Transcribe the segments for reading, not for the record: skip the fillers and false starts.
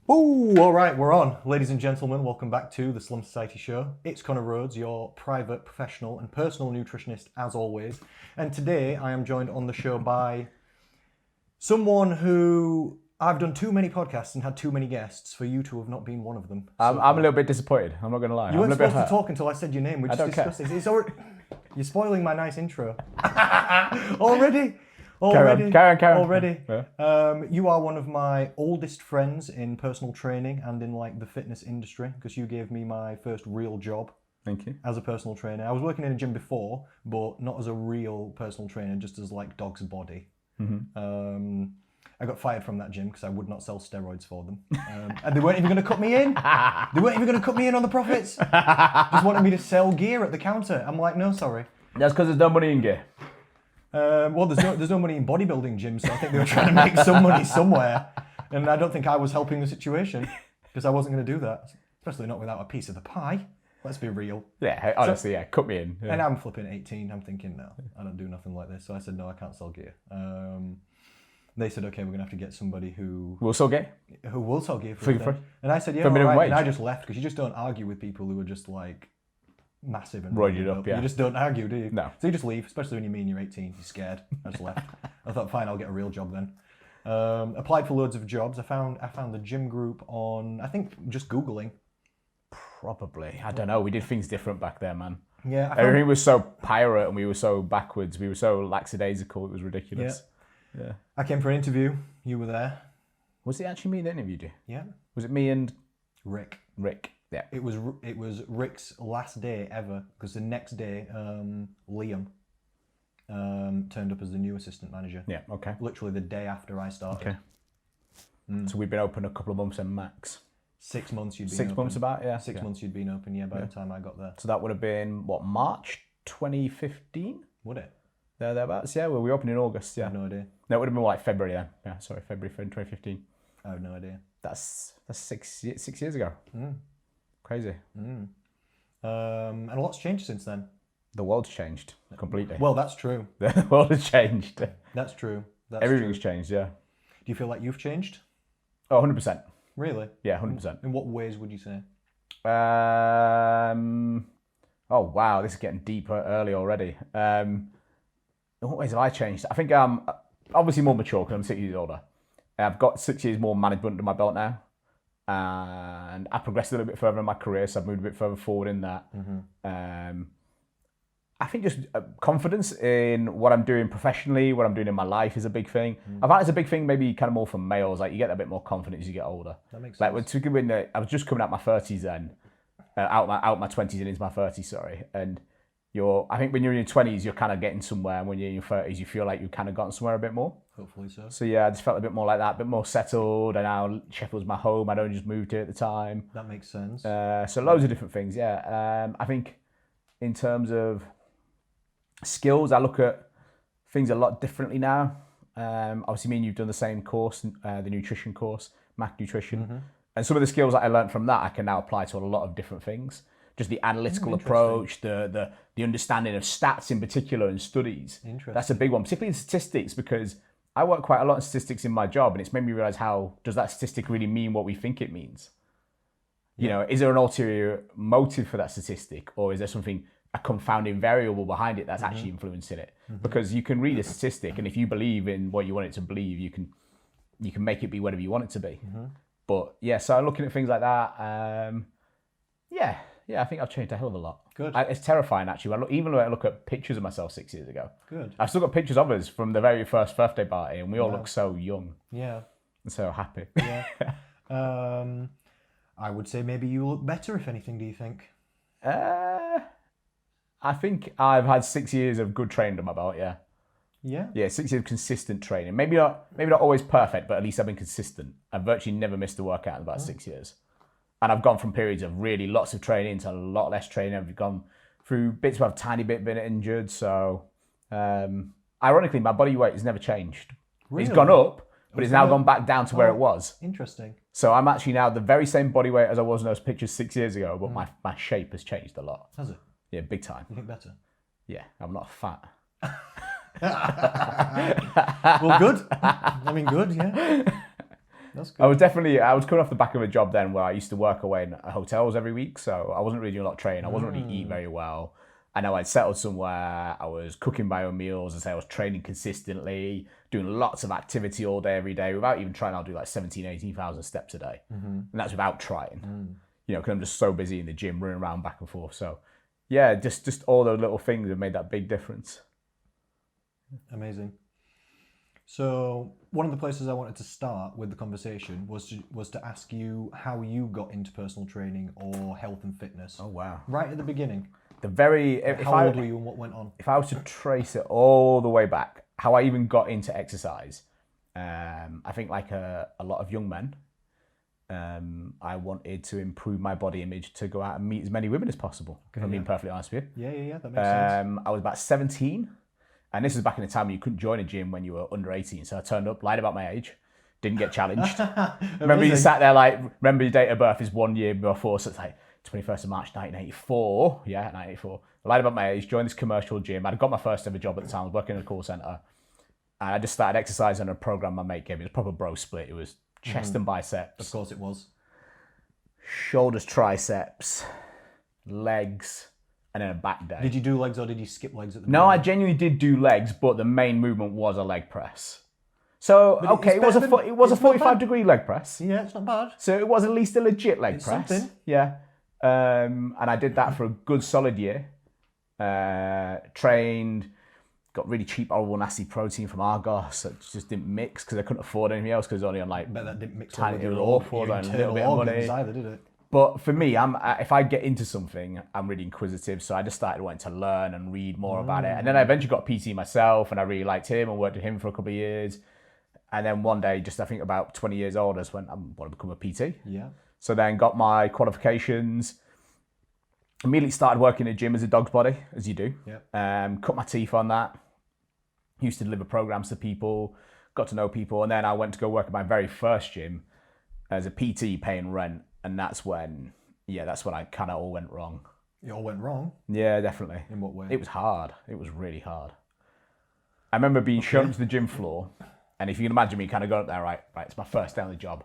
Oh, all right, we're on. Ladies and gentlemen, welcome back to the Slum Society Show. It's Connor Rhodes, your private, professional, and personal nutritionist, as always. And today I am joined on the show by someone who I've done too many podcasts and had too many guests for you to have not been one of them. I'm a little bit disappointed. I'm not going to lie. You weren't supposed to talk until I said your name. We just discussed it. It's already... You're spoiling my nice intro. Already? Carry on. Already. Yeah. You are one of my oldest friends in personal training and in like the fitness industry because you gave me my first real job. Thank you. As a personal trainer. I was working in a gym before, but not as a real personal trainer, just as like dog's body. Mm-hmm. I got fired from that gym because I would not sell steroids for them. And they weren't even going to cut me in. They weren't even going to cut me in on the profits. Just wanted me to sell gear at the counter. I'm like, no, sorry. That's because there's no money in gear. Well, there's no money in bodybuilding gyms, so I think they were trying to make some money somewhere. And I don't think I was helping the situation because I wasn't going to do that, especially not without a piece of the pie. Let's be real. Yeah, honestly, cut me in. Yeah. And I'm flipping 18. I'm thinking, no, I don't do nothing like this. So I said, no, I can't sell gear. They said, okay, we're going to have to get somebody who will sell gear? Who will sell gear for free. And I said, yeah, for minimum wage. And I just left because you just don't argue with people who are just like massive and roided up, yeah. You just don't argue, do you? No. So you just leave, especially when you mean you're 18, you're scared. I just left. I thought, fine, I'll get a real job then. Applied for loads of jobs. I found the gym group on, I think, just Googling. Probably. I don't know. We did things different back there, man. Yeah. Everything was so pirate and we were so backwards. We were so lackadaisical. It was ridiculous. Yeah. I came for an interview. You were there. Was it actually me that interviewed you? Yeah. Was it me and Rick? Yeah. It was Rick's last day ever because the next day, Liam turned up as the new assistant manager. Yeah. Okay. Literally the day after I started. Okay. So we've been open a couple of months and max. 6 months you'd been 6 open. months about, yeah. 6 months you'd been open, yeah, by the time I got there. So that would have been, what, March 2015? Would it? Thereabouts, yeah. Well, we opened in August, yeah. I have no idea. No, it would have been like February then. Yeah, sorry, February 2015. I have no idea. That's 6 years ago. Crazy. And a lot's changed since then. The world's changed completely. Well, that's true. The world has changed. That's true. Everything's changed, yeah. Do you feel like you've changed? Oh, 100%. Really? Yeah, 100%. In what ways would you say? Oh, wow, this is getting deeper early already. In what ways have I changed? I think I'm obviously more mature because I'm 6 years older. I've got 6 years more management under my belt now. And I progressed a little bit further in my career, so I've moved a bit further forward in that. I think just confidence in what I'm doing professionally, what I'm doing in my life is a big thing. I find it's a big thing maybe kind of more for males, like you get a bit more confidence as you get older. That makes like sense. I was just coming out my 30s then, out my 20s and into my 30s, sorry. And I think when you're in your 20s, you're kind of getting somewhere, and when you're in your 30s, you feel like you've kind of gotten somewhere a bit more. Hopefully so. So yeah, I just felt a bit more like that, a bit more settled, and now Sheffield's my home. I'd only just moved here at the time. That makes sense. So loads of different things, yeah. I think in terms of skills, I look at things a lot differently now. Obviously, me and you've done the same course, the nutrition course, Mac Nutrition. And some of the skills that I learned from that, I can now apply to a lot of different things. Just the analytical approach, the understanding of stats in particular and studies. Interesting. That's a big one, particularly in statistics, because I work quite a lot in statistics in my job, and it's made me realize how does that statistic really mean what we think it means? You know, is there an ulterior motive for that statistic, or is there something, a confounding variable behind it that's actually influencing it? Because you can read a statistic, and if you believe in what you want it to believe, you can make it be whatever you want it to be. But yeah, so looking at things like that, yeah, I think I've changed a hell of a lot. Good. It's terrifying actually. Even when I look at pictures of myself 6 years ago. Good. I've still got pictures of us from the very first birthday party, and we all look so young. Yeah. And so happy. Yeah. I would say maybe you look better, if anything, do you think? I think I've had 6 years of good training under my belt, yeah. Yeah. Yeah, 6 years of consistent training. Maybe not always perfect, but at least I've been consistent. I've virtually never missed a workout in about 6 years. And I've gone from periods of really lots of training to a lot less training. I've gone through bits where I've tiny bit been injured. So, ironically, my body weight has never changed. Really? It's gone up, but it's now gone back down to where it was. Interesting. So I'm actually now the very same body weight as I was in those pictures 6 years ago, but my shape has changed a lot. Has it? Yeah, big time. You think better? Yeah, I'm not fat. Well, good. I mean, good, yeah. That's I good. was coming off the back of a job then where I used to work away in hotels every week, so I wasn't really doing a lot of training. I wasn't really eating very well. I know I'd settled somewhere. I was cooking my own meals. I was training consistently, doing lots of activity all day, every day, without even trying. I'll do like 17, 18,000 steps a day. And that's without trying, because I'm just so busy in the gym, running around back and forth. So yeah, just all those little things have made that big difference. Amazing. So one of the places I wanted to start with the conversation was to ask you how you got into personal training or health and fitness. Oh, wow. Right at the beginning. How old were you and what went on? If I was to trace it all the way back, how I even got into exercise, I think like a lot of young men, I wanted to improve my body image to go out and meet as many women as possible, if I'm being perfectly honest with you. Yeah, that makes sense. I was about 17, and this was back in the time when you couldn't join a gym when you were under 18, so I turned up, lied about my age, didn't get challenged. Remember you sat there like, remember your date of birth is 1 year before, so it's like 21st of March 1984, 1984. I lied about my age, joined this commercial gym. I'd got my first ever job at the time, I was working in a call centre, and I just started exercising on a program my mate gave me. It was a proper bro split. It was chest and biceps. Of course it was. Shoulders, triceps, legs, and then a back day. Did you do legs or did you skip legs at the No, I beginning? genuinely did do legs, but the main movement was a leg press. So, But okay, it's it was a 45-degree leg press. Yeah, it's not bad. So it was at least a legit leg It's press. something. Yeah. And I did that for a good solid year. Trained, got really cheap horrible nasty protein from Argos that just didn't mix because I couldn't afford anything else because it was only on like... I bet that didn't mix tiny, well with it was your awful, your and a internal little bit of money. organs either, did it? But for me, if I get into something, I'm really inquisitive. So I just started wanting to learn and read more about it. And then I eventually got PT myself, and I really liked him and worked with him for a couple of years. And then one day, just I think about 20 years old, I just went, I want to become a PT. Yeah. So then got my qualifications. Immediately started working in a gym as a dog's body, as you do. Yeah. Cut my teeth on that. Used to deliver programs to people, got to know people. And then I went to go work at my very first gym as a PT paying rent. And that's when I kind of all went wrong. It all went wrong? Yeah, definitely. In what way? It was hard. It was really hard. I remember being shown to the gym floor. And if you can imagine me kind of going up there, right, it's my first day on the job.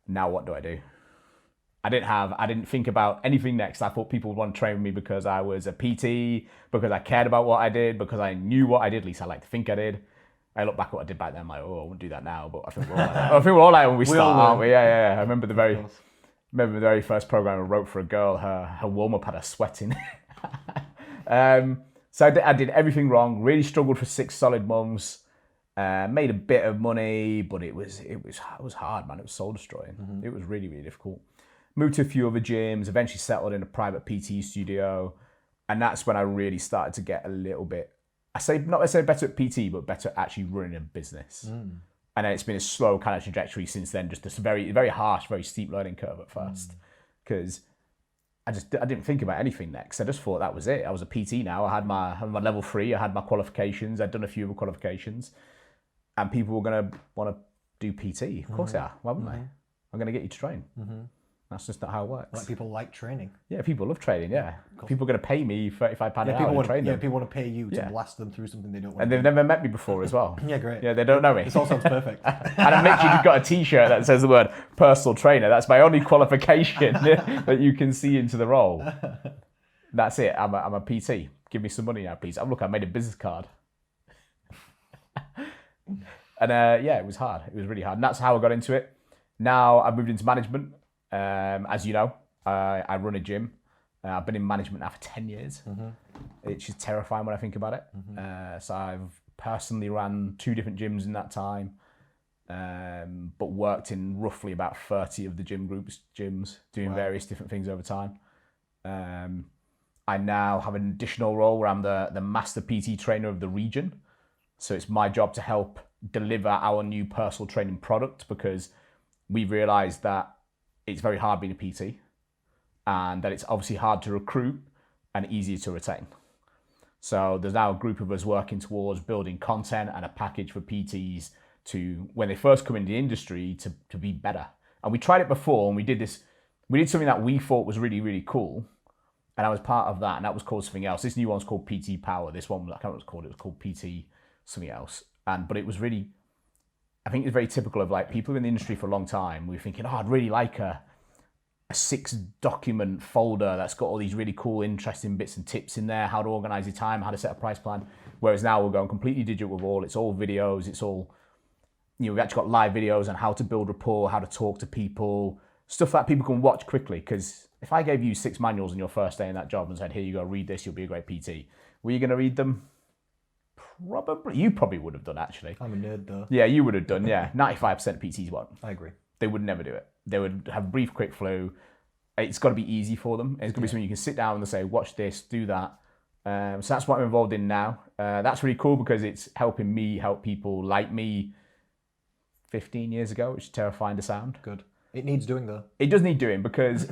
Now what do I do? I didn't think about anything next. I thought people would want to train with me because I was a PT, because I cared about what I did, because I knew what I did, at least I like to think I did. I look back at what I did back then, I'm like, oh, I wouldn't do that now, but I think we're all like that. I think we're all like when we start, aren't we? Yeah. I remember the very first program I wrote for a girl, her warm-up had her sweating. So I did everything wrong, really struggled for 6 solid months, made a bit of money, but it was hard, man. It was soul destroying. It was really, really difficult. Moved to a few other gyms, eventually settled in a private PT studio. And that's when I really started to get a little bit, not necessarily better at PT, but better at actually running a business. And then it's been a slow kind of trajectory since then, just this very, very harsh, very steep learning curve at first. Because I didn't think about anything next. I just thought that was it. I was a PT now. I had my level 3, I had my qualifications, I'd done a few other qualifications. And people were going to want to do PT. Of course they are. Why wouldn't they? I'm going to get you to train. That's just not how it works. Like people like training. Yeah, people love training, yeah. People are going to pay me £35 an hour to train them. Yeah, people want to pay you to blast them through something they don't want And to they've never met me before as well. Yeah, great. Yeah, they don't know me. This all sounds perfect. And I've literally got a t-shirt that says the word personal trainer. That's my only qualification that you can see into the role. That's it. I'm a PT. Give me some money now, please. Oh, look, I made a business card. And it was hard. It was really hard. And that's how I got into it. Now I've moved into management. As you know, I run a gym. I've been in management now for 10 years. It's just terrifying when I think about it. So I've personally ran 2 different gyms in that time, but worked in roughly about 30 of the gyms, doing various different things over time. I now have an additional role where I'm the master PT trainer of the region. So it's my job to help deliver our new personal training product, because we've realized that it's very hard being a PT, and that it's obviously hard to recruit and easier to retain. So there's now a group of us working towards building content and a package for PTs to, when they first come into the industry, to be better. And we tried it before, and we did something that we thought was really, really cool. And I was part of that, and that was called something else. This new one's called PT Power. This one, I can't remember what it was called. It was called PT something else. But it was really, I think it's very typical of like people in the industry for a long time. We're thinking, oh, I'd really like a 6-document folder that's got all these really cool, interesting bits and tips in there, how to organize your time, how to set a price plan. Whereas now we're going completely digital with all. It's all videos. It's all, we've actually got live videos on how to build rapport, how to talk to people, stuff that people can watch quickly. Because if I gave you 6 manuals on your first day in that job and said, here you go, read this, you'll be a great PT. Were you going to read them? Probably. You probably would have done, actually. I'm a nerd, though. Yeah, you would have done, yeah. 95% of PTs won't. I agree. They would never do it. They would have a brief, quick flow. It's got to be easy for them. It's going to be something you can sit down and say, watch this, do that. So that's what I'm involved in now. That's really cool because it's helping me help people like me 15 years ago, which is terrifying to sound. Good. It needs doing, though. It does need doing because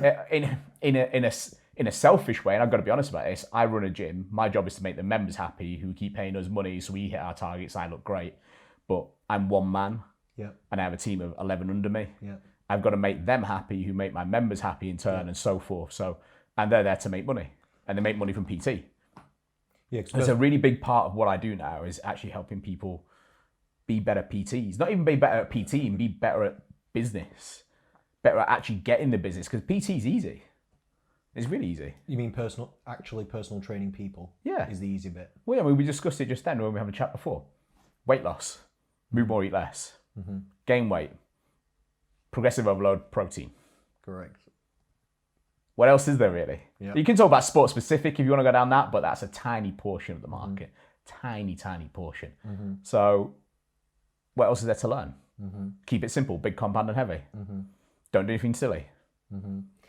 in a selfish way, and I've got to be honest about this, I run a gym. My job is to make the members happy who keep paying us money so we hit our targets. I look great. But I'm one man. Yeah. And I have a team of 11 under me. Yeah. I've got to make them happy, who make my members happy in turn, and so forth. So, and they're there to make money, and they make money from PT. Yeah, it's a really big part of what I do now is actually helping people be better PTs. Not even be better at PT, and be better at business, better at actually getting the business. Because PT is easy. It's really easy. You mean personal training people? Yeah, is the easy bit. Well, yeah, we discussed it just then when we had a chat before. Weight loss, move more, eat less, gain weight. Progressive overload, protein. Correct. What else is there really? Yep. You can talk about sport specific if you want to go down that, but that's a tiny portion of the market. Tiny portion. So what else is there to learn? Keep it simple, big, compound and heavy. Don't do anything silly.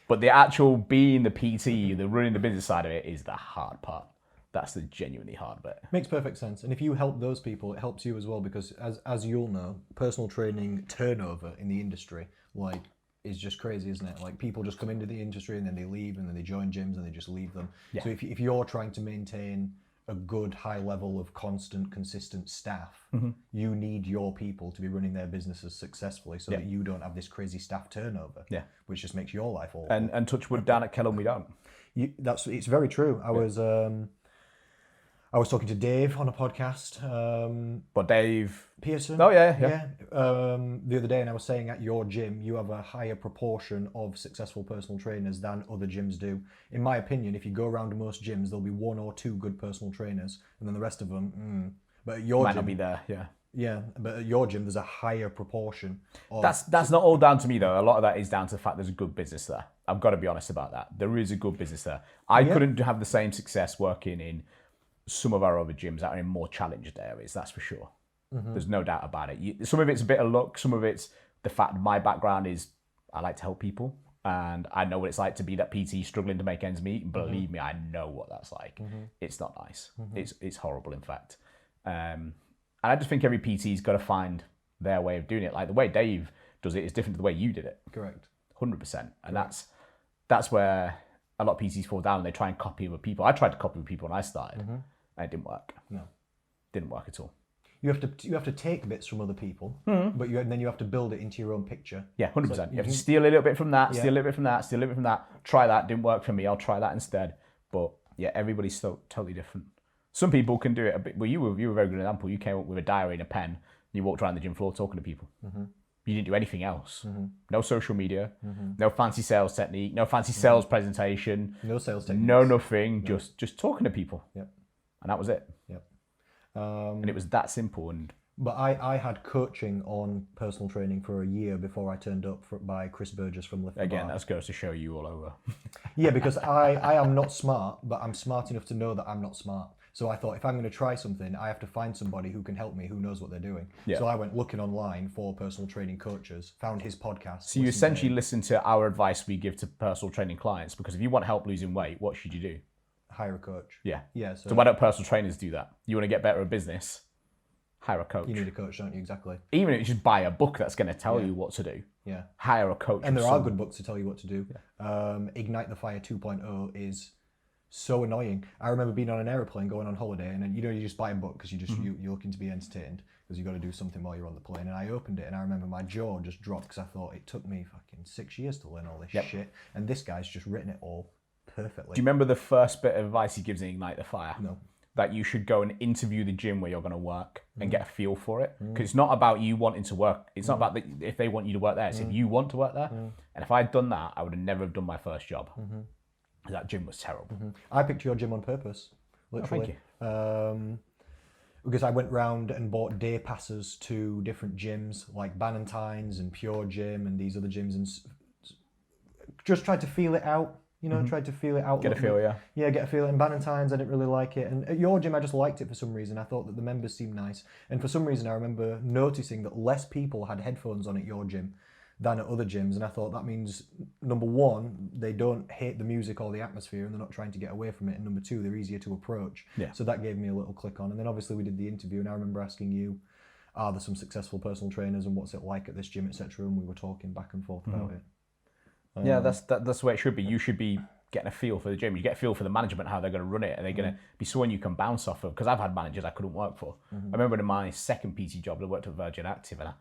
But the actual being the PT, the running the business side of it is the hard part. That's the genuinely hard bit. Makes perfect sense. And if you help those people, it helps you as well because as you'll know, personal training turnover in the industry, like, is just crazy, isn't it? Like, people just come into the industry and then they leave and then they join gyms and they just leave them. Yeah. So if you're trying to maintain a good high level of consistent staff, you need your people to be running their businesses successfully so that you don't have this crazy staff turnover, which just makes your life awful. And touch wood, down at Kellum we don't. It's very true. I was talking to Dave on a podcast. But Dave Pearson? Oh, yeah. The other day, and I was saying at your gym, you have a higher proportion of successful personal trainers than other gyms do. In my opinion, if you go around most gyms, there'll be 1 or 2 good personal trainers, and then the rest of them, But at your might gym, not be there, yeah. Yeah, but at your gym, there's a higher proportion. That's not all down to me, though. A lot of that is down to the fact there's a good business there. I've got to be honest about that. There is a good business there. I couldn't have the same success working in some of our other gyms that are in more challenged areas, that's for sure. There's no doubt about it. Some of it's a bit of luck, some of it's the fact that my background is I like to help people and I know what it's like to be that PT struggling to make ends meet, and believe me, I know what that's like. It's not nice. It's horrible, in fact. And I just think every PT's got to find their way of doing it. Like the way Dave does it is different to the way you did it. Correct. 100%. And that's where a lot of PTs fall down and they try and copy other people. I tried to copy people when I started. And it didn't work. No. Didn't work at all. You have to take bits from other people, but then you have to build it into your own picture. Yeah, 100%. So you have to steal a little bit from that, steal a little bit from that, steal a little bit from that. Try that, didn't work for me, I'll try that instead. But yeah, everybody's so totally different. Some people can do it a bit. Well, you were a very good example. You came up with a diary and a pen, and you walked around the gym floor talking to people. You didn't do anything else. No social media, no fancy sales technique, no fancy sales presentation, no sales technique, no nothing. No. Just talking to people. Yep. And that was it. Yep. And it was that simple. But I had coaching on personal training for a year before I turned up by Chris Burgess from Lift the Again, Bar. that goes to show you all over. Yeah, because I am not smart, but I'm smart enough to know that I'm not smart. So I thought, if I'm going to try something, I have to find somebody who can help me, who knows what they're doing. Yeah. So I went looking online for personal training coaches, found his podcast. So you essentially listen to our advice we give to personal training clients, because if you want help losing weight, what should you do? Hire a coach. Yeah. Yeah. So why don't personal trainers do that? You want to get better at business? Hire a coach. You need a coach, don't you? Exactly. Even if you just buy a book that's going to tell you what to do. Yeah. Hire a coach. And there are good books to tell you what to do. Yeah. Ignite the Fire 2.0 is so annoying. I remember being on an aeroplane going on holiday, and then you just buy a book because you're looking to be entertained because you've got to do something while you're on the plane. And I opened it, and I remember my jaw just dropped because I thought it took me fucking 6 years to learn all this shit, and this guy's just written it all perfectly. Do you remember the first bit of advice he gives in Ignite the Fire? No. that you should go and interview the gym where you're going to work and get a feel for it. Because it's not about you wanting to work. It's not about if they want you to work there. It's if you want to work there. And if I'd done that, I would have never have done my first job. That gym was terrible. I picked your gym on purpose, literally. Oh, thank you. Because I went round and bought day passes to different gyms like Bannatyne's and Pure Gym and these other gyms, and just tried to feel it out. You know, tried to feel it out. Get a feel, yeah. Yeah, get a feel. And Bannatyne's, I didn't really like it. And at your gym, I just liked it for some reason. I thought that the members seemed nice. And for some reason, I remember noticing that less people had headphones on at your gym than at other gyms. And I thought that means, number one, they don't hate the music or the atmosphere and they're not trying to get away from it. And number two, they're easier to approach. Yeah. So that gave me a little click on. And then obviously we did the interview and I remember asking you, are there some successful personal trainers and what's it like at this gym, etc. And we were talking back and forth about it. Yeah, that's the way it should be. You should be getting a feel for the gym. You get a feel for the management, how they're going to run it. Are they going to be someone you can bounce off of? Because I've had managers I couldn't work for. I remember in my second PT job, I worked at Virgin Active, and I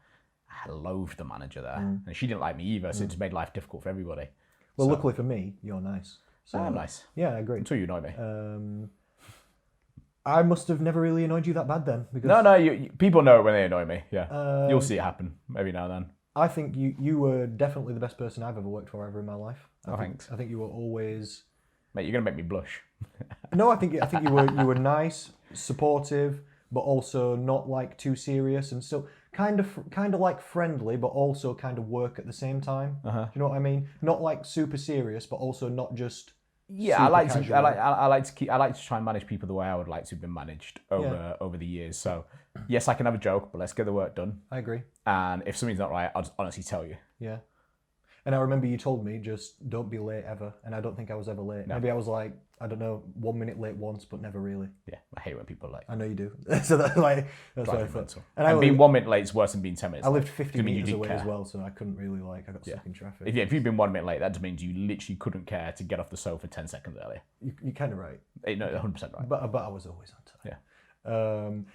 loathed the manager there. And she didn't like me either, so it just made life difficult for everybody. Well, luckily for me, you're nice. So, I'm nice. Yeah, I agree. Until you annoy me. I must have never really annoyed you that bad then. Because No, people know it when they annoy me. Yeah, you'll see it happen every now and then. I think you were definitely the best person I've ever worked for ever in my life. Thanks. I think you were always... Mate, you're going to make me blush. No, I think you were nice, supportive, but also not like too serious, and so kind of like friendly, but also kind of work at the same time. Do you know what I mean? Not like super serious, but also not just... Yeah, I like to try and manage people the way I would like to have been managed over the years. So yes, I can have a joke, but let's get the work done. I agree. And if something's not right, I'll just honestly tell you. Yeah. And I remember you told me, just don't be late ever. And I don't think I was ever late. No. Maybe I was like, I don't know, 1 minute late once, but never really. Yeah, I hate when people are late. I know you do. So that's what I thought. And being 1 minute late is worse than being 10 minutes late. I lived 50 meters away as well, so I couldn't really I got stuck in traffic. If you've been 1 minute late, that just means you literally couldn't care to get off the sofa 10 seconds earlier. You're kind of right. No, 100% right. But I was always on time. Yeah.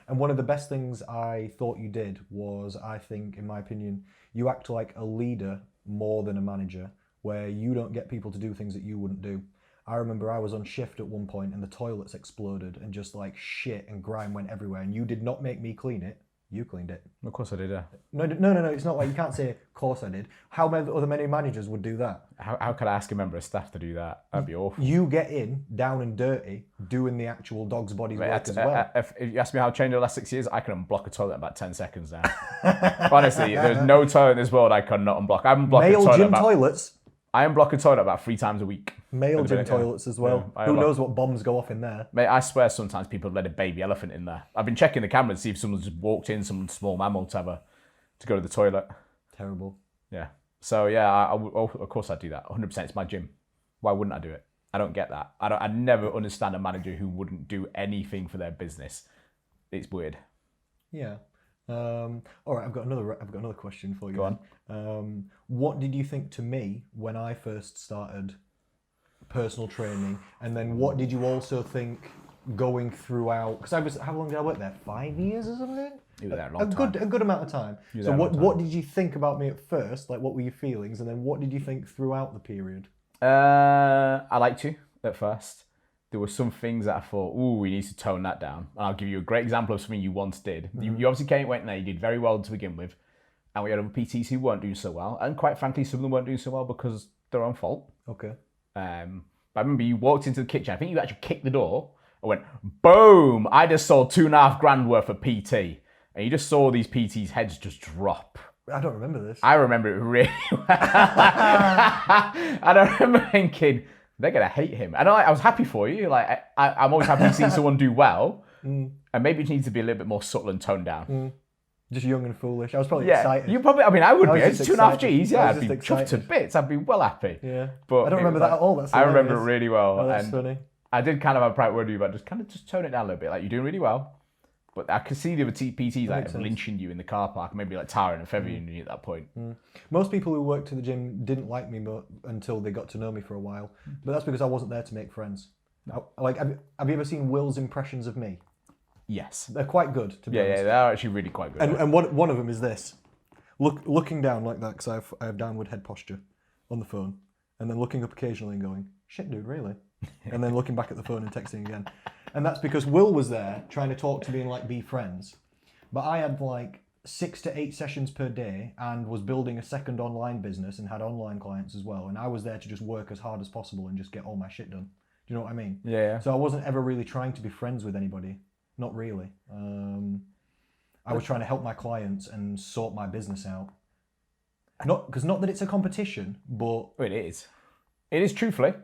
And one of the best things I thought you did was, I think, in my opinion, you act like a leader more than a manager, where you don't get people to do things that you wouldn't do. I remember I was on shift at one point and the toilets exploded and just like shit and grime went everywhere, and you did not make me clean it. You cleaned it. Of course I did, yeah. No, it's not like, you can't say, of course I did. How many managers would do that? How could I ask a member of staff to do that? That'd be awful. You get in, down and dirty, doing the actual dog's body's work as well. If you ask me how I changed the last 6 years, I can unblock a toilet in about 10 seconds now. Honestly, there's no toilet in this world I cannot unblock. Male gym toilets? I unblock a toilet about 3 times a week. Male gym toilets as well. Who knows what bombs go off in there? Mate, I swear sometimes people have let a baby elephant in there. I've been checking the camera to see if someone's just walked in, some small mammal to go to the toilet. Terrible. Yeah. So yeah, of course I'd do that. 100%. It's my gym. Why wouldn't I do it? I don't get that. I never understand a manager who wouldn't do anything for their business. It's weird. Yeah. All right, I've got another question for you. Go on. What did you think to me when I first started personal training, and then what did you also think going throughout? Because how long did I work there? 5 years or something? You were there a long time. A good amount of time. So what did you think about me at first? Like, what were your feelings, and then what did you think throughout the period? I liked you at first. There were some things that I thought, ooh, we need to tone that down. And I'll give you a great example of something you once did. Mm-hmm. You obviously went in there, you did very well to begin with. And we had other PTs who weren't doing so well. And quite frankly, some of them weren't doing so well because their own fault. Okay. But I remember you walked into the kitchen. I think you actually kicked the door. I went, boom! I just sold $2,500 worth of PT. And you just saw these PTs' heads just drop. I don't remember this. I remember it really well. And I remember thinking, they're going to hate him. And I was happy for you. Like I'm always happy to see someone do well. And maybe it needs to be a little bit more subtle and toned down. Just young and foolish. I was probably excited. You probably, I would be. It's 2.5 Gs. Yeah, I'd be excited. chuffed to bits. I'd be well happy. Yeah. But I don't remember that at all. That's I remember it really well. Oh, that's funny. I did kind of have a private word with you, but just tone it down a little bit. Like, you're doing really well. But I could see the other PTs like lynching you in the car park, maybe like tarring and feathering you at that point. Most people who worked at the gym didn't like me until they got to know me for a while. But that's because I wasn't there to make friends. No. Like, have you ever seen Will's impressions of me? Yes. They're quite good, to be honest. Yeah, they're actually really quite good. And one of them is this. Looking down like that, because I have downward head posture on the phone, and then looking up occasionally and going, shit, dude, really? And then looking back at the phone and texting again. And that's because Will was there trying to talk to me and like be friends. But I had like 6 to 8 sessions per day and was building a second online business and had online clients as well. And I was there to just work as hard as possible and just get all my shit done. Do you know what I mean? Yeah. So I wasn't ever really trying to be friends with anybody. Not really. I was trying to help my clients and sort my business out. Not that it's a competition, but It is. It is, truthfully.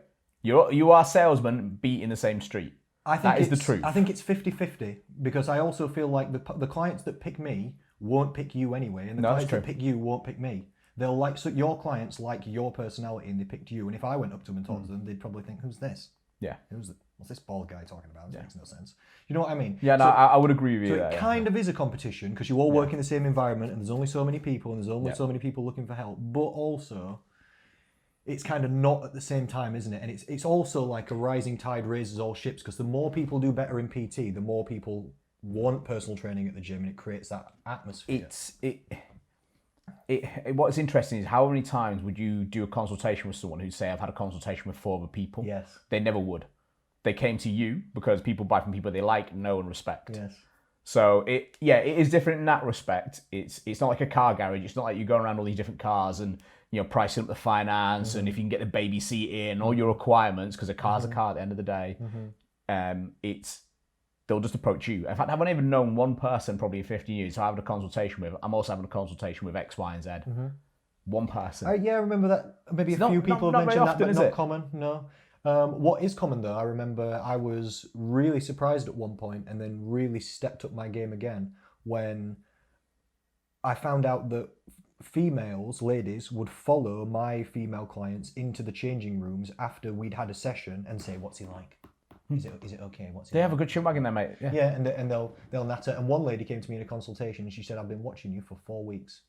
You are salesmen beating the same street. I think that is the truth. I think it's 50-50 because I also feel like the clients that pick me won't pick you anyway, and the clients that pick you won't pick me. They'll like, so your clients like your personality and they picked you, and if I went up to them and talked to them, they'd probably think, who's this? Yeah. What's this bald guy talking about? It makes no sense. You know what I mean? Yeah, no, I would agree with you So there. it kind of is a competition because you all work in the same environment and there's only so many people and there's only so many people looking for help. But also, it's kind of not at the same time, isn't it? And it's also like a rising tide raises all ships because the more people do better in PT, the more people want personal training at the gym, and it creates that atmosphere. What's interesting is how many times would you do a consultation with someone who'd say, I've had a consultation with 4 other people? Yes. They never would. They came to you because people buy from people they like, know, and respect. Yes. So it is different in that respect. It's not like a car garage. It's not like you go around all these different cars and pricing up the finance and if you can get the baby seat in, all your requirements, because a car's a car at the end of the day. They'll just approach you. In fact, I haven't even known one person probably in 15 years who I'm having a consultation with. I'm also having a consultation with X, Y, and Z. One person. Yeah, I remember that. Maybe a few people have mentioned that, but not common. No. What is common though, I remember I was really surprised at one point and then really stepped up my game again when I found out that ladies, would follow my female clients into the changing rooms after we'd had a session and say, what's he like? Is it okay? What's he They like? have a good chin wagging there, mate. Yeah, and they'll natter. And one lady came to me in a consultation and she said, I've been watching you for 4 weeks.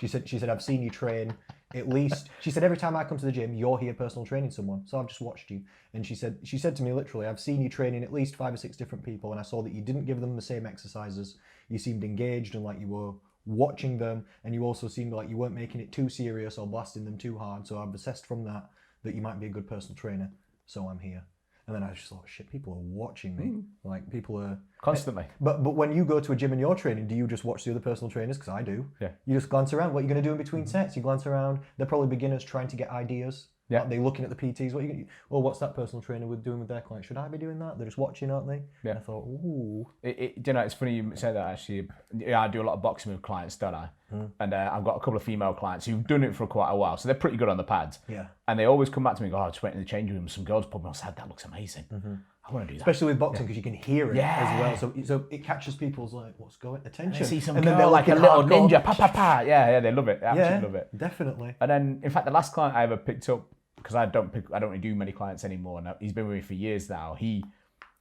She said, I've seen you train at least. She said, every time I come to the gym, you're here personal training someone. So I've just watched you. And she said to me literally, I've seen you training at least 5 or 6 different people, and I saw that you didn't give them the same exercises. You seemed engaged and like you were watching them, and you also seemed like you weren't making it too serious or blasting them too hard. So I've assessed from that you might be a good personal trainer. So I'm here. And then I just thought, shit, people are watching me. Like, people are... Constantly. But when you go to a gym and you're training, do you just watch the other personal trainers? Because I do. Yeah. You just glance around. What are you going to do in between sets? You glance around. They're probably beginners trying to get ideas. Yeah. They're looking at the PTs. What are you going to do? Well, what's that personal trainer doing with their client? Should I be doing that? They're just watching, aren't they? Yeah. And I thought, ooh. It's funny you say that, actually. Yeah, I do a lot of boxing with clients, don't I? And I've got a couple of female clients who've done it for quite a while, so they're pretty good on the pads. Yeah. And they always come back to me and go, I just went in the changing room, some girls put me on the side, that looks amazing. I want to do that. Especially with boxing, because you can hear it as well. So it catches people's attention. I see some and girl then they're like a looking little hardcore. ninja, pa pa pa. Yeah, they love it. They absolutely love it. Definitely. And then, in fact, the last client I ever picked up, because I don't really do many clients anymore. Now he's been with me for years now. He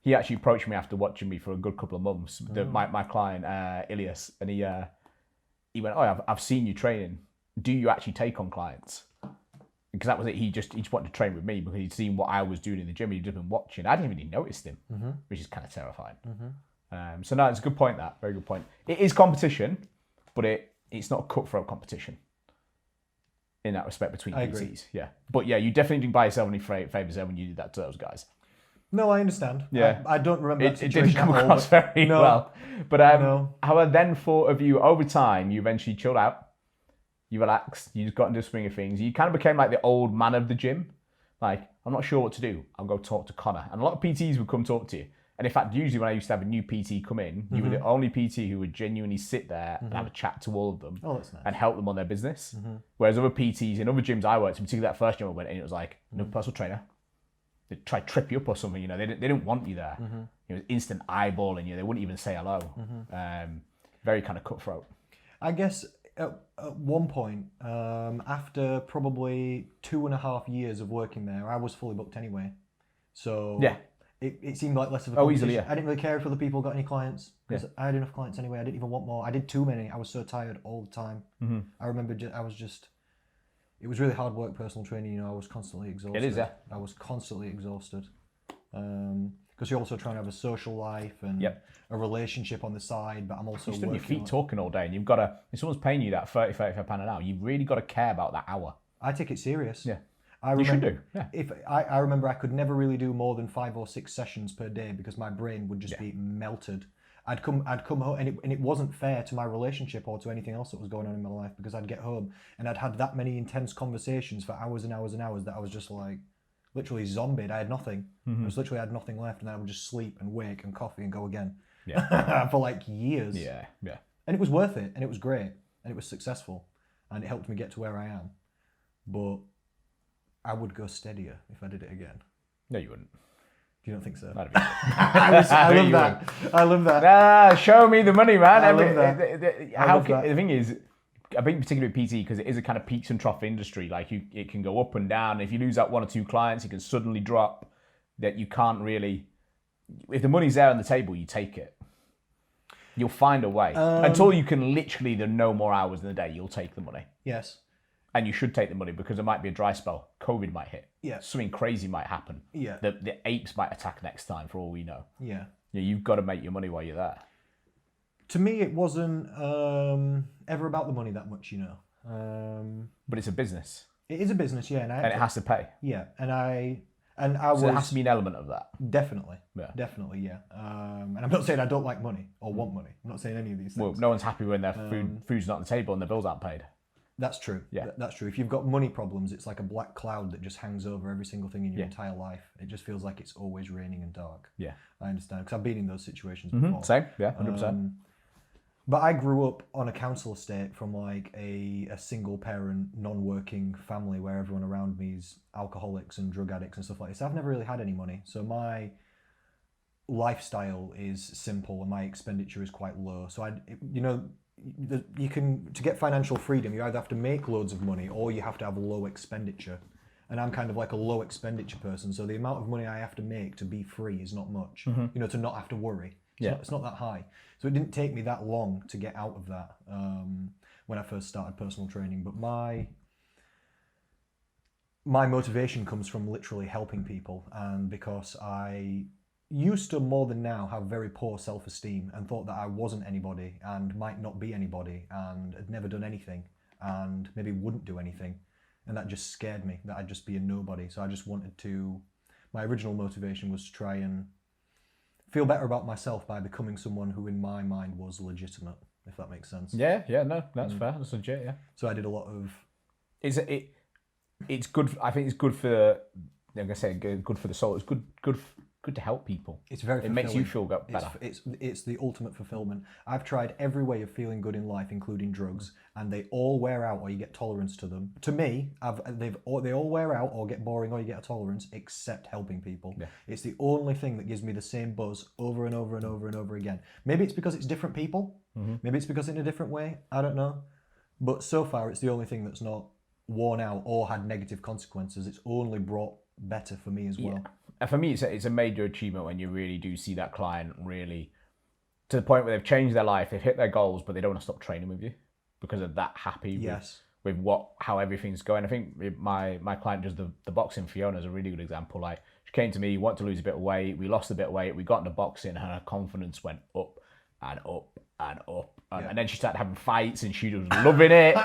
actually approached me after watching me for a good couple of months. My client Ilias, and he went, "Oh, I've seen you training. Do you actually take on clients?" Because that was it. He just wanted to train with me because he'd seen what I was doing in the gym. He'd just been watching. I didn't even notice him, which is kind of terrifying. So no, it's a good point. That very good point. It is competition, but it's not a cutthroat competition. In that respect, between PTs, yeah. But yeah, you definitely didn't buy yourself any favors there when you did that to those guys. No, I understand. Yeah. I don't remember that It situation didn't come at all, across very well. But No. how I then thought of you over time, you eventually chilled out, you relaxed, you just got into the swing of things. You kind of became like the old man of the gym. Like, I'm not sure what to do. I'll go talk to Connor. And a lot of PTs would come talk to you. And in fact, usually when I used to have a new PT come in, you were the only PT who would genuinely sit there and have a chat to all of them and help them on their business. Whereas other PTs in other gyms I worked in, particularly that first gym I went in, it was like, no personal trainer. They'd try to trip you up or something, they didn't want you there. It was instant eyeballing you. They wouldn't even say hello. Very kind of cutthroat. I guess at one point, after probably 2.5 years of working there, I was fully booked anyway. So yeah. It seemed like less of a competition. Easily, yeah. I didn't really care if other people got any clients because I had enough clients anyway. I didn't even want more. I did too many. I was so tired all the time. I remember it was really hard work, personal training. I was constantly exhausted. It is, yeah. I was constantly exhausted because you're also trying to have a social life and a relationship on the side, but I'm also you're on your feet on talking all day, and you've got to, if someone's paying you that £35 an hour, you've really got to care about that hour. I take it serious. Yeah. You should do. Yeah. If I remember, I could never really do more than 5 or 6 sessions per day because my brain would just be melted. I'd come home, and it wasn't fair to my relationship or to anything else that was going on in my life, because I'd get home and I'd had that many intense conversations for hours and hours and hours that I was just like literally zombied. I had nothing. I had nothing left, and then I would just sleep and wake and coffee and go again. Yeah. For like years. Yeah. Yeah. And it was worth it, and it was great, and it was successful, and it helped me get to where I am. But I would go steadier if I did it again. No, you wouldn't. You don't think so? I love that. Show me the money, man. I love that. The thing is, I think particularly PT, because it is a kind of peaks and trough industry. Like it can go up and down. If you lose out 1 or 2 clients, it can suddenly drop. That you can't really. If the money's there on the table, you take it. You'll find a way. Until you can literally, there are no more hours in the day, you'll take the money. Yes. And you should take the money, because there might be a dry spell. COVID might hit. Yeah. Something crazy might happen. Yeah. The apes might attack next time, for all we know. Yeah. You've got to make your money while you're there. To me, it wasn't ever about the money that much, But it's a business. It is a business, yeah. And it has to pay. Yeah. And I so was... there has to be an element of that. Definitely. Yeah. Definitely, yeah. And I'm not saying I don't like money or want money. I'm not saying any of these things. Well, no one's happy when their food's not on the table and their bills aren't paid. That's true. Yeah. That's true. If you've got money problems, it's like a black cloud that just hangs over every single thing in your entire life. It just feels like it's always raining and dark. Yeah. I understand, because I've been in those situations before. Same, yeah, 100%. But I grew up on a council estate from like a single parent, non-working family where everyone around me is alcoholics and drug addicts and stuff like this. I've never really had any money. So my lifestyle is simple and my expenditure is quite low. So to get financial freedom, you either have to make loads of money or you have to have low expenditure. And I'm kind of like a low expenditure person. So the amount of money I have to make to be free is not much, to not have to worry. It's not that high. So it didn't take me that long to get out of that when I first started personal training. But my motivation comes from literally helping people. And because I used to, more than now, have very poor self-esteem and thought that I wasn't anybody and might not be anybody and had never done anything and maybe wouldn't do anything. And that just scared me, that I'd just be a nobody. So I just wanted to... My original motivation was to try and feel better about myself by becoming someone who in my mind was legitimate, if that makes sense. Yeah, no, that's fair. That's legit, yeah. So I did a lot of... It's good. I think it's good for... I'm going to say good for the soul. It's good to help people. It's very fulfilling. It makes you feel better. It's the ultimate fulfillment. I've tried every way of feeling good in life, including drugs, and they all wear out or you get tolerance to them. To me, they all wear out or get boring or you get a tolerance, except helping people. Yeah. It's the only thing that gives me the same buzz over and over and over and over again. Maybe it's because it's different people. Maybe it's because in a different way. I don't know. But so far, it's the only thing that's not worn out or had negative consequences. It's only brought better for me as well. Yeah. And for me, it's a major achievement when you really do see that client really to the point where they've changed their life, they've hit their goals, but they don't want to stop training with you because they're that happy with how everything's going. I think my client does the boxing. Fiona is a really good example. Like, she came to me, wanted to lose a bit of weight. We lost a bit of weight. We got into boxing, and her confidence went up and up and up. And then she started having fights, and she was loving it.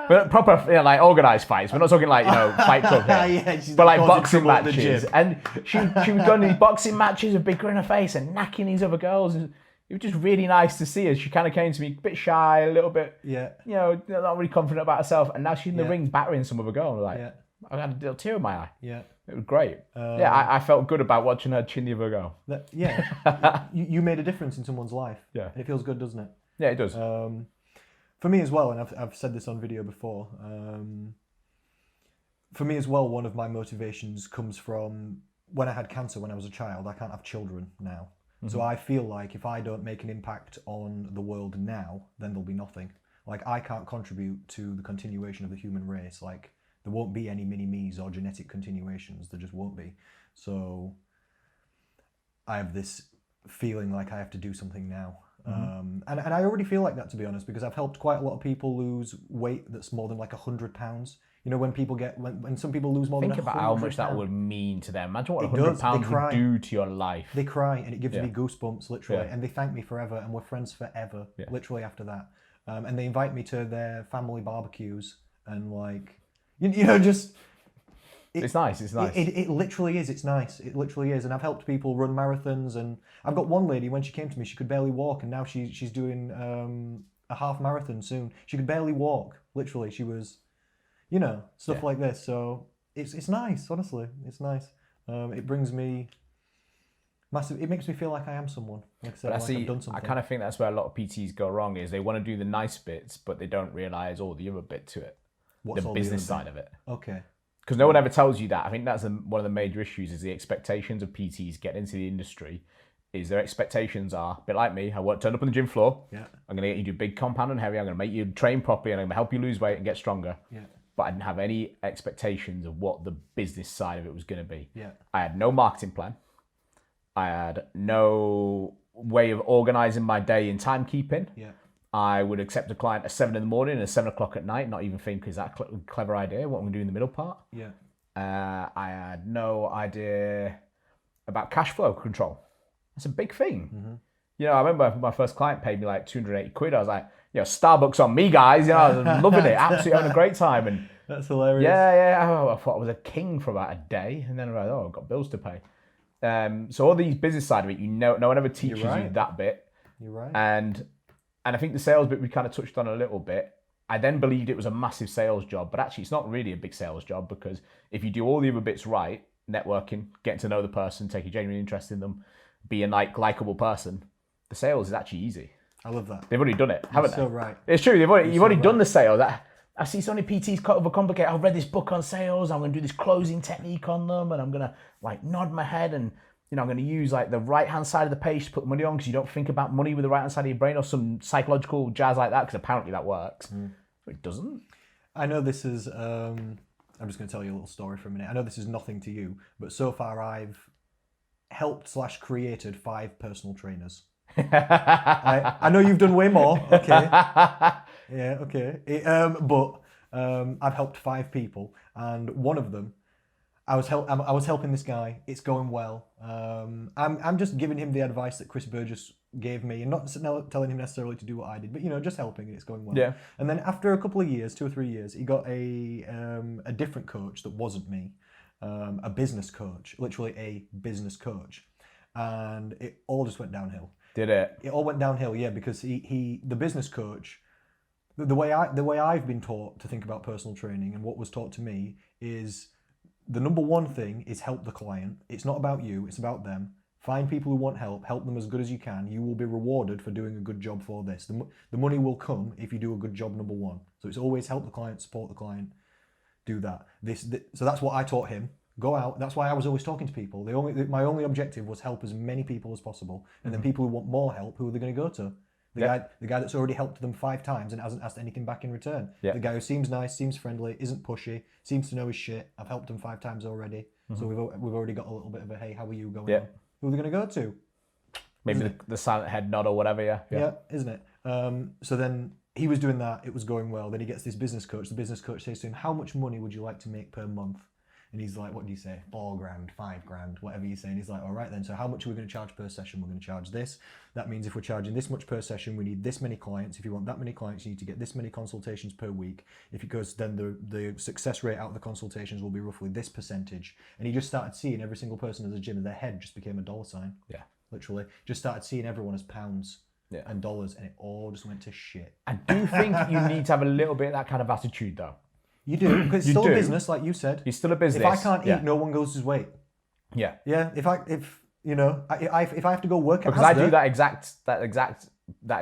But proper, like organised fights. We're not talking like, Fight Club here. But like boxing matches. And she would go into these boxing matches with big grin on her face and knacking these other girls. And it was just really nice to see her. She kind of came to me a bit shy, a little bit, not really confident about herself. And now she's in the ring battering some other girl. I had a little tear in my eye. Yeah. It was great. I felt good about watching her chin the other girl. You made a difference in someone's life. Yeah. And it feels good, doesn't it? Yeah, it does. For me as well, and I've said this on video before, for me as well, one of my motivations comes from when I had cancer when I was a child. I can't have children now. So I feel like if I don't make an impact on the world now, then there'll be nothing. Like, I can't contribute to the continuation of the human race. Like, there won't be any mini-me's or genetic continuations. There just won't be. So I have this feeling like I have to do something now. And I already feel like that, to be honest, because I've helped quite a lot of people lose weight that's more than like 100 pounds. When people when some people lose more than 100 pounds. Think about how much that would mean to them. Imagine what 100 pounds would do to your life. They cry, and it gives me goosebumps, literally. And they thank me forever, and we're friends forever, literally after that. And they invite me to their family barbecues, and like, just... It's nice. It's nice. It literally is. It's nice. It literally is. And I've helped people run marathons. And I've got one lady, when she came to me, she could barely walk. And now she's doing a half marathon soon. She could barely walk. Literally, she was, stuff like this. So it's nice, honestly. It's nice. It brings me massive. It makes me feel like I am someone. Like I said, like I've done something. I kind of think that's where a lot of PTs go wrong, is they want to do the nice bits, but they don't realise all the other bit to it. What's the business side of it. Okay. Because no one ever tells you that. I think that's one of the major issues, is the expectations of PTs getting into the industry. Is their expectations are a bit like me. I won't turn up on the gym floor. Yeah. I'm going to get you to do big compound and heavy. I'm going to make you train properly, and I'm going to help you lose weight and get stronger. Yeah. But I didn't have any expectations of what the business side of it was going to be. Yeah. I had no marketing plan. I had no way of organising my day in timekeeping. Yeah. I would accept a client at 7 a.m. and at 7 o'clock at night, not even think, is that a clever idea? What I'm going to do in the middle part? Yeah. I had no idea about cash flow control. That's a big thing. Mm-hmm. I remember my first client paid me like 280 quid. I was like, Starbucks on me, guys. I was loving it, absolutely having a great time. And that's hilarious. Yeah. I thought I was a king for about a day, and then I realized, I've got bills to pay. So all these business side of it, no one ever teaches you that bit. You're right. And I think the sales bit we kind of touched on a little bit. I then believed it was a massive sales job, but actually it's not really a big sales job, because if you do all the other bits right, networking, getting to know the person, take a genuine interest in them, be a likable person, the sales is actually easy. I love that. They've already done it, haven't they? So right. It's true. You've already done the sales. I see so many PTs overcomplicate. I've read this book on sales. I'm going to do this closing technique on them, and I'm going to nod my head, and I'm going to use the right hand side of the page to put money on, because you don't think about money with the right hand side of your brain, or some psychological jazz like that, because apparently that works. But it doesn't. I know this is. I'm just going to tell you a little story for a minute. I know this is nothing to you, but so far I've helped/created 5 personal trainers. I know you've done way more. Okay. Yeah. Okay. But I've helped 5 people, and one of them, I was helping this guy. It's going well. I'm just giving him the advice that Chris Burgess gave me, and not telling him necessarily to do what I did, but just helping, and it's going well. Yeah. And then after a couple of years, 2 or 3 years, he got a different coach that wasn't me, a business coach, literally a business coach, and it all just went downhill. Did it? It all went downhill, yeah, because the business coach, the way I've been taught to think about personal training, and what was taught to me, is the number one thing is help the client. It's not about you, it's about them. Find people who want help them as good as you can. You will be rewarded for doing a good job for this. The money will come if you do a good job, number one. So it's always help the client, support the client, do that. So that's what I taught him. Go out. That's why I was always talking to people. My only objective was help as many people as possible. And then people who want more help, who are they going to go to? The guy that's already helped them 5 times and hasn't asked anything back in return. Yeah. The guy who seems nice, seems friendly, isn't pushy, seems to know his shit. I've helped him 5 times already. So we've already got a little bit of a, hey, how are you going on? Who are they going to go to? Maybe the silent head nod or whatever, Yeah, isn't it? So then he was doing that. It was going well. Then he gets this business coach. The business coach says to him, how much money would you like to make per month? And he's like, what do you say? 4 grand, 5 grand, whatever you say. And he's like, all right then, so how much are we going to charge per session? We're going to charge this. That means if we're charging this much per session, we need this many clients. If you want that many clients, you need to get this many consultations per week. If it goes, then the success rate out of the consultations will be roughly this percentage. And he just started seeing every single person at the gym, and their head just became a dollar sign. Yeah. Literally. Just started seeing everyone as pounds. Yeah. And dollars, and it all just went to shit. I do think you need to have a little bit of that kind of attitude, though. You do, because it's still a business, like you said. It's still a business. If I can't eat, no one goes his weight. Yeah. Yeah. If I have to go work at because I do that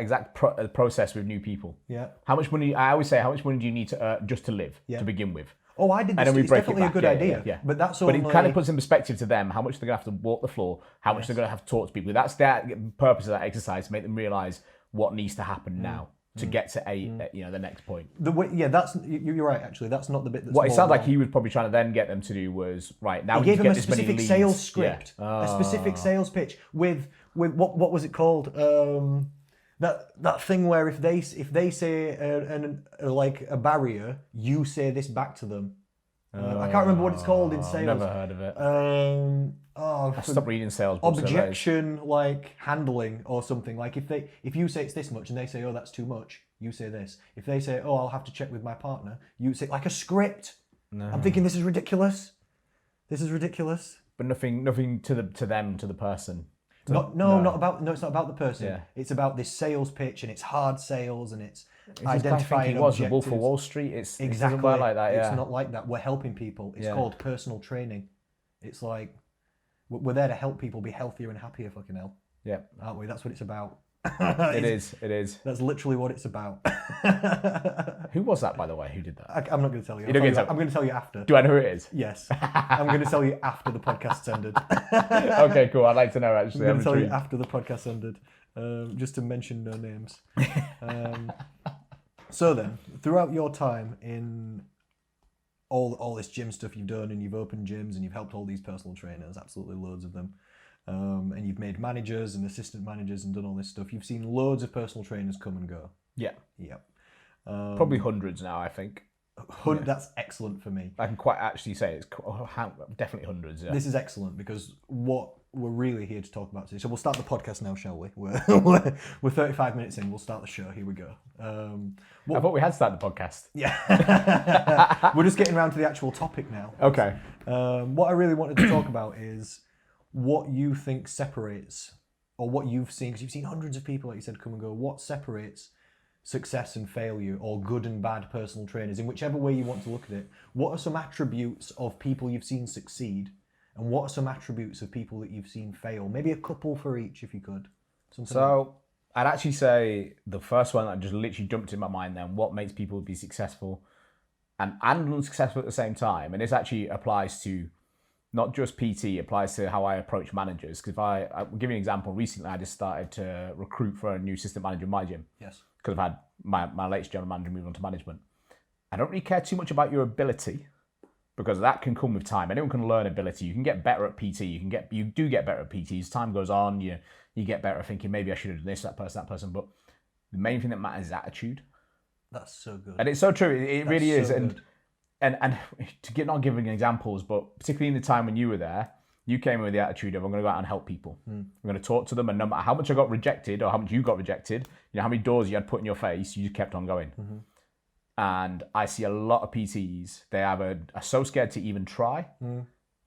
exact process with new people. Yeah. How much money? I always say, how much money do you need to earn just to live to begin with? Oh, I did this. It's definitely a good idea. Yeah. But it kind of puts in perspective to them how much they're going to have to walk the floor, how much they're going to have to talk to people. That's the purpose of that exercise, to make them realize what needs to happen now to get to the next point. You're right. Actually, that's not the bit. What it sounds like he was probably trying to then get them to do was right now. He gave him a specific sales script, a specific sales pitch with what was it called? That thing where if they say like a barrier, you say this back to them. I can't remember what it's called in sales. Never heard of it. I stopped reading sales books. Objection, like handling or something. Like if you say it's this much and they say, oh, that's too much, you say this. If they say, oh, I'll have to check with my partner, you say like a script. No. I'm thinking this is ridiculous. This is ridiculous. But nothing to the person. It's not about the person. Yeah. It's about this sales pitch, and it's hard sales, and it's I think identifying it was the objectives. Wolf of Wall Street. It Exactly. doesn't work like that. Yeah. It's not like that. We're helping people. It's Yeah. called personal training. It's like we're there to help people be healthier and happier. Fucking hell, Yeah. aren't we? That's what it's about. It is. That's literally what it's about. Who was that, by the way? Who did that? I'm not going to tell you. You don't get to- I'm going to tell you after. Do I know who it is? Yes. I'm going to tell you after the podcast's ended. Okay, cool. I'd like to know, actually. I'm going I'm to tell you intrigued. after the podcast ended, just to mention no names. So then, throughout your time in all this gym stuff you've done, and you've opened gyms, and you've helped all these personal trainers, absolutely loads of them, and you've made managers and assistant managers and done all this stuff, you've seen loads of personal trainers come and go. Yeah. Yep. Probably hundreds now, I think. That's excellent for me. I can quite actually say it's definitely hundreds. Yeah. This is excellent because what we're really here to talk about today. So we'll start the podcast now, shall we? We're 35 minutes in. We'll start the show. Here we go. I thought we had started the podcast. Yeah. We're just getting around to the actual topic now. Okay. What I really wanted to talk about is what you think separates, or what you've seen, because you've seen hundreds of people, like you said, come and go. What separates success and failure, or good and bad personal trainers, in whichever way you want to look at it? What are some attributes of people you've seen succeed, and what are some attributes of people that you've seen fail? Maybe a couple for each, if you could. So I'd actually say the first one that just literally jumped in my mind then, what makes people be successful and unsuccessful at the same time. And this actually applies to not just PT, it applies to how I approach managers. Because I'll give you an example. Recently, I just started to recruit for a new assistant manager in my gym. Yes. Because I've had my latest general manager move on to management. I don't really care too much about your ability, because that can come with time. Anyone can learn ability. You can get better at PT. You do get better at PT. As time goes on, you get better at thinking, maybe I should have done this, that person. But the main thing that matters is attitude. That's so good. And it's so true. It really is. Good. And not giving examples, but particularly in the time when you were there, you came in with the attitude of, I'm going to go out and help people. I'm going to talk to them, and no matter how much I got rejected or how much you got rejected, how many doors you had put in your face, you just kept on going. And I see a lot of PTs, they are so scared to even try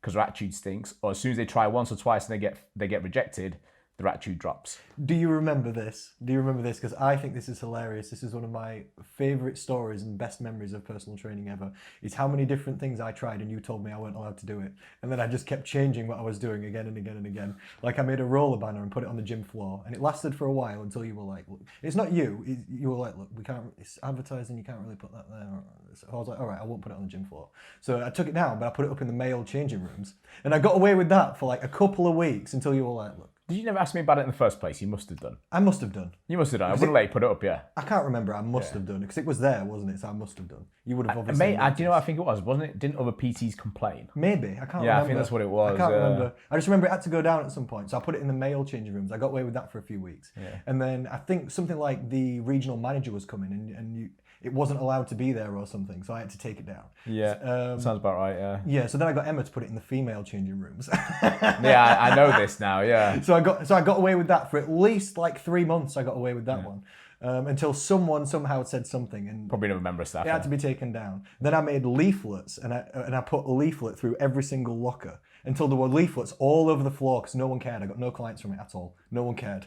because their attitude stinks, or as soon as they try once or twice and they get rejected, their attitude drops. Do you remember this? Because I think this is hilarious. This is one of my favourite stories and best memories of personal training ever. Is how many different things I tried and you told me I weren't allowed to do it. And then I just kept changing what I was doing again and again and again. Like I made a roller banner and put it on the gym floor, and it lasted for a while until you were like, look, it's not you. You were like, look, we can't, it's advertising, you can't really put that there. So I was like, all right, I won't put it on the gym floor. So I took it down, but I put it up in the male changing rooms. And I got away with that for like a couple of weeks until you were like, look. Did you never ask me about it in the first place? You must have done. I must have done. You must have done. I wouldn't let you put it up, yeah. I can't remember. I must have done, because it was there, wasn't it? So I must have done. You would have obviously. Mate, do you know what I think it was? Wasn't it? Didn't other PTs complain? Maybe. I can't remember. Yeah, I think that's what it was. I can't remember. I just remember it had to go down at some point. So I put it in the male changing rooms. I got away with that for a few weeks. Yeah. And then I think something like the regional manager was coming, and it wasn't allowed to be there or something. So I had to take it down. Yeah. Sounds about right, yeah. Yeah, so then I got Emma to put it in the female changing rooms. Yeah, I know this now, yeah. So I got away with that for at least like 3 months. I got away with that one. Until someone somehow said something, and Probably another member of staff. it had to be taken down. Then I made leaflets, and I put a leaflet through every single locker until there were leaflets all over the floor, because no one cared. I got no clients from it at all. No one cared.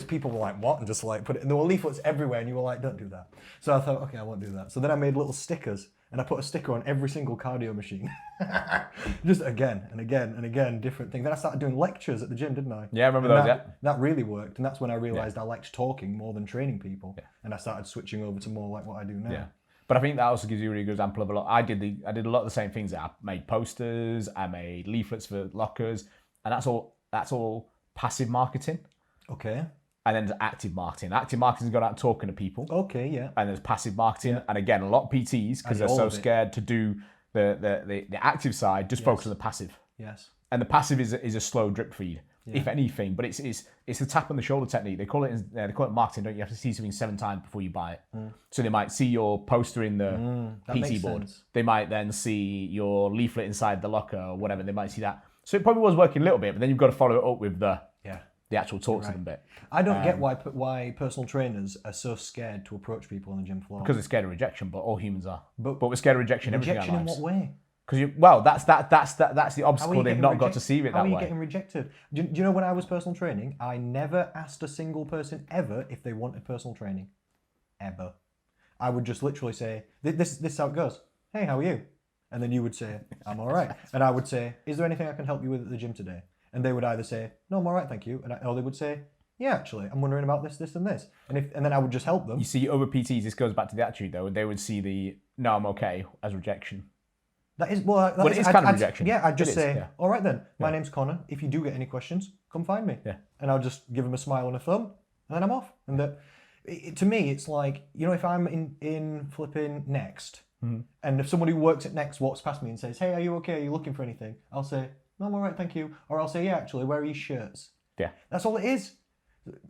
People were like, what? And just like put it, and there were leaflets everywhere, and you were like, don't do that. So I thought, okay, I won't do that. So then I made little stickers, and I put a sticker on every single cardio machine. Just again and again and again, different things. Then I started doing lectures at the gym, didn't I? Yeah, I remember those, yeah. That really worked, and that's when I realised I liked talking more than training people. Yeah. And I started switching over to more like what I do now. Yeah. But I think that also gives you a really good example of a lot. I did a lot of the same things. I made posters, I made leaflets for lockers, and that's all passive marketing. Okay. And then there's active marketing. Active marketing is going out and talking to people. Okay, yeah. And there's passive marketing. Yeah. And again, a lot of PTs, because they're so scared to do the active side, just focus on the passive. Yes. And the passive is a slow drip feed, if anything. But it's the tap on the shoulder technique. They call it marketing, don't you? You have to see something 7 times before you buy it. So they might see your poster in the PT board. Sense. They might then see your leaflet inside the locker or whatever. They might see that. So it probably was working a little bit, but then you've got to follow it up with the actual talk to them bit. I don't get why personal trainers are so scared to approach people on the gym floor. Because they're scared of rejection, but all humans are. But we're scared of rejection in everything in our lives. Rejection in what way? Because that's the obstacle. They've not got to see it that way. How are you getting rejected? Do you know when I was personal training, I never asked a single person ever if they wanted personal training. Ever. I would just literally say, this is how it goes. Hey, how are you? And then you would say, I'm all right. And I would say, is there anything I can help you with at the gym today? And they would either say, no, I'm all right, thank you. Or they would say, yeah, actually, I'm wondering about this, this, and this. And then I would just help them. You see, other PTs, this goes back to the attitude though. They would see the no, I'm okay as rejection. That is it is kind of rejection. Yeah, I'd just say, all right then, my name's Connor. If you do get any questions, come find me. Yeah. And I'll just give them a smile and a thumb, and then I'm off. And to me, it's like, if I'm in flipping Next, and if somebody who works at Next walks past me and says, hey, are you okay? Are you looking for anything? I'll say, no, I'm all right, thank you. Or I'll say, yeah, actually, where are your shirts? Yeah. That's all it is.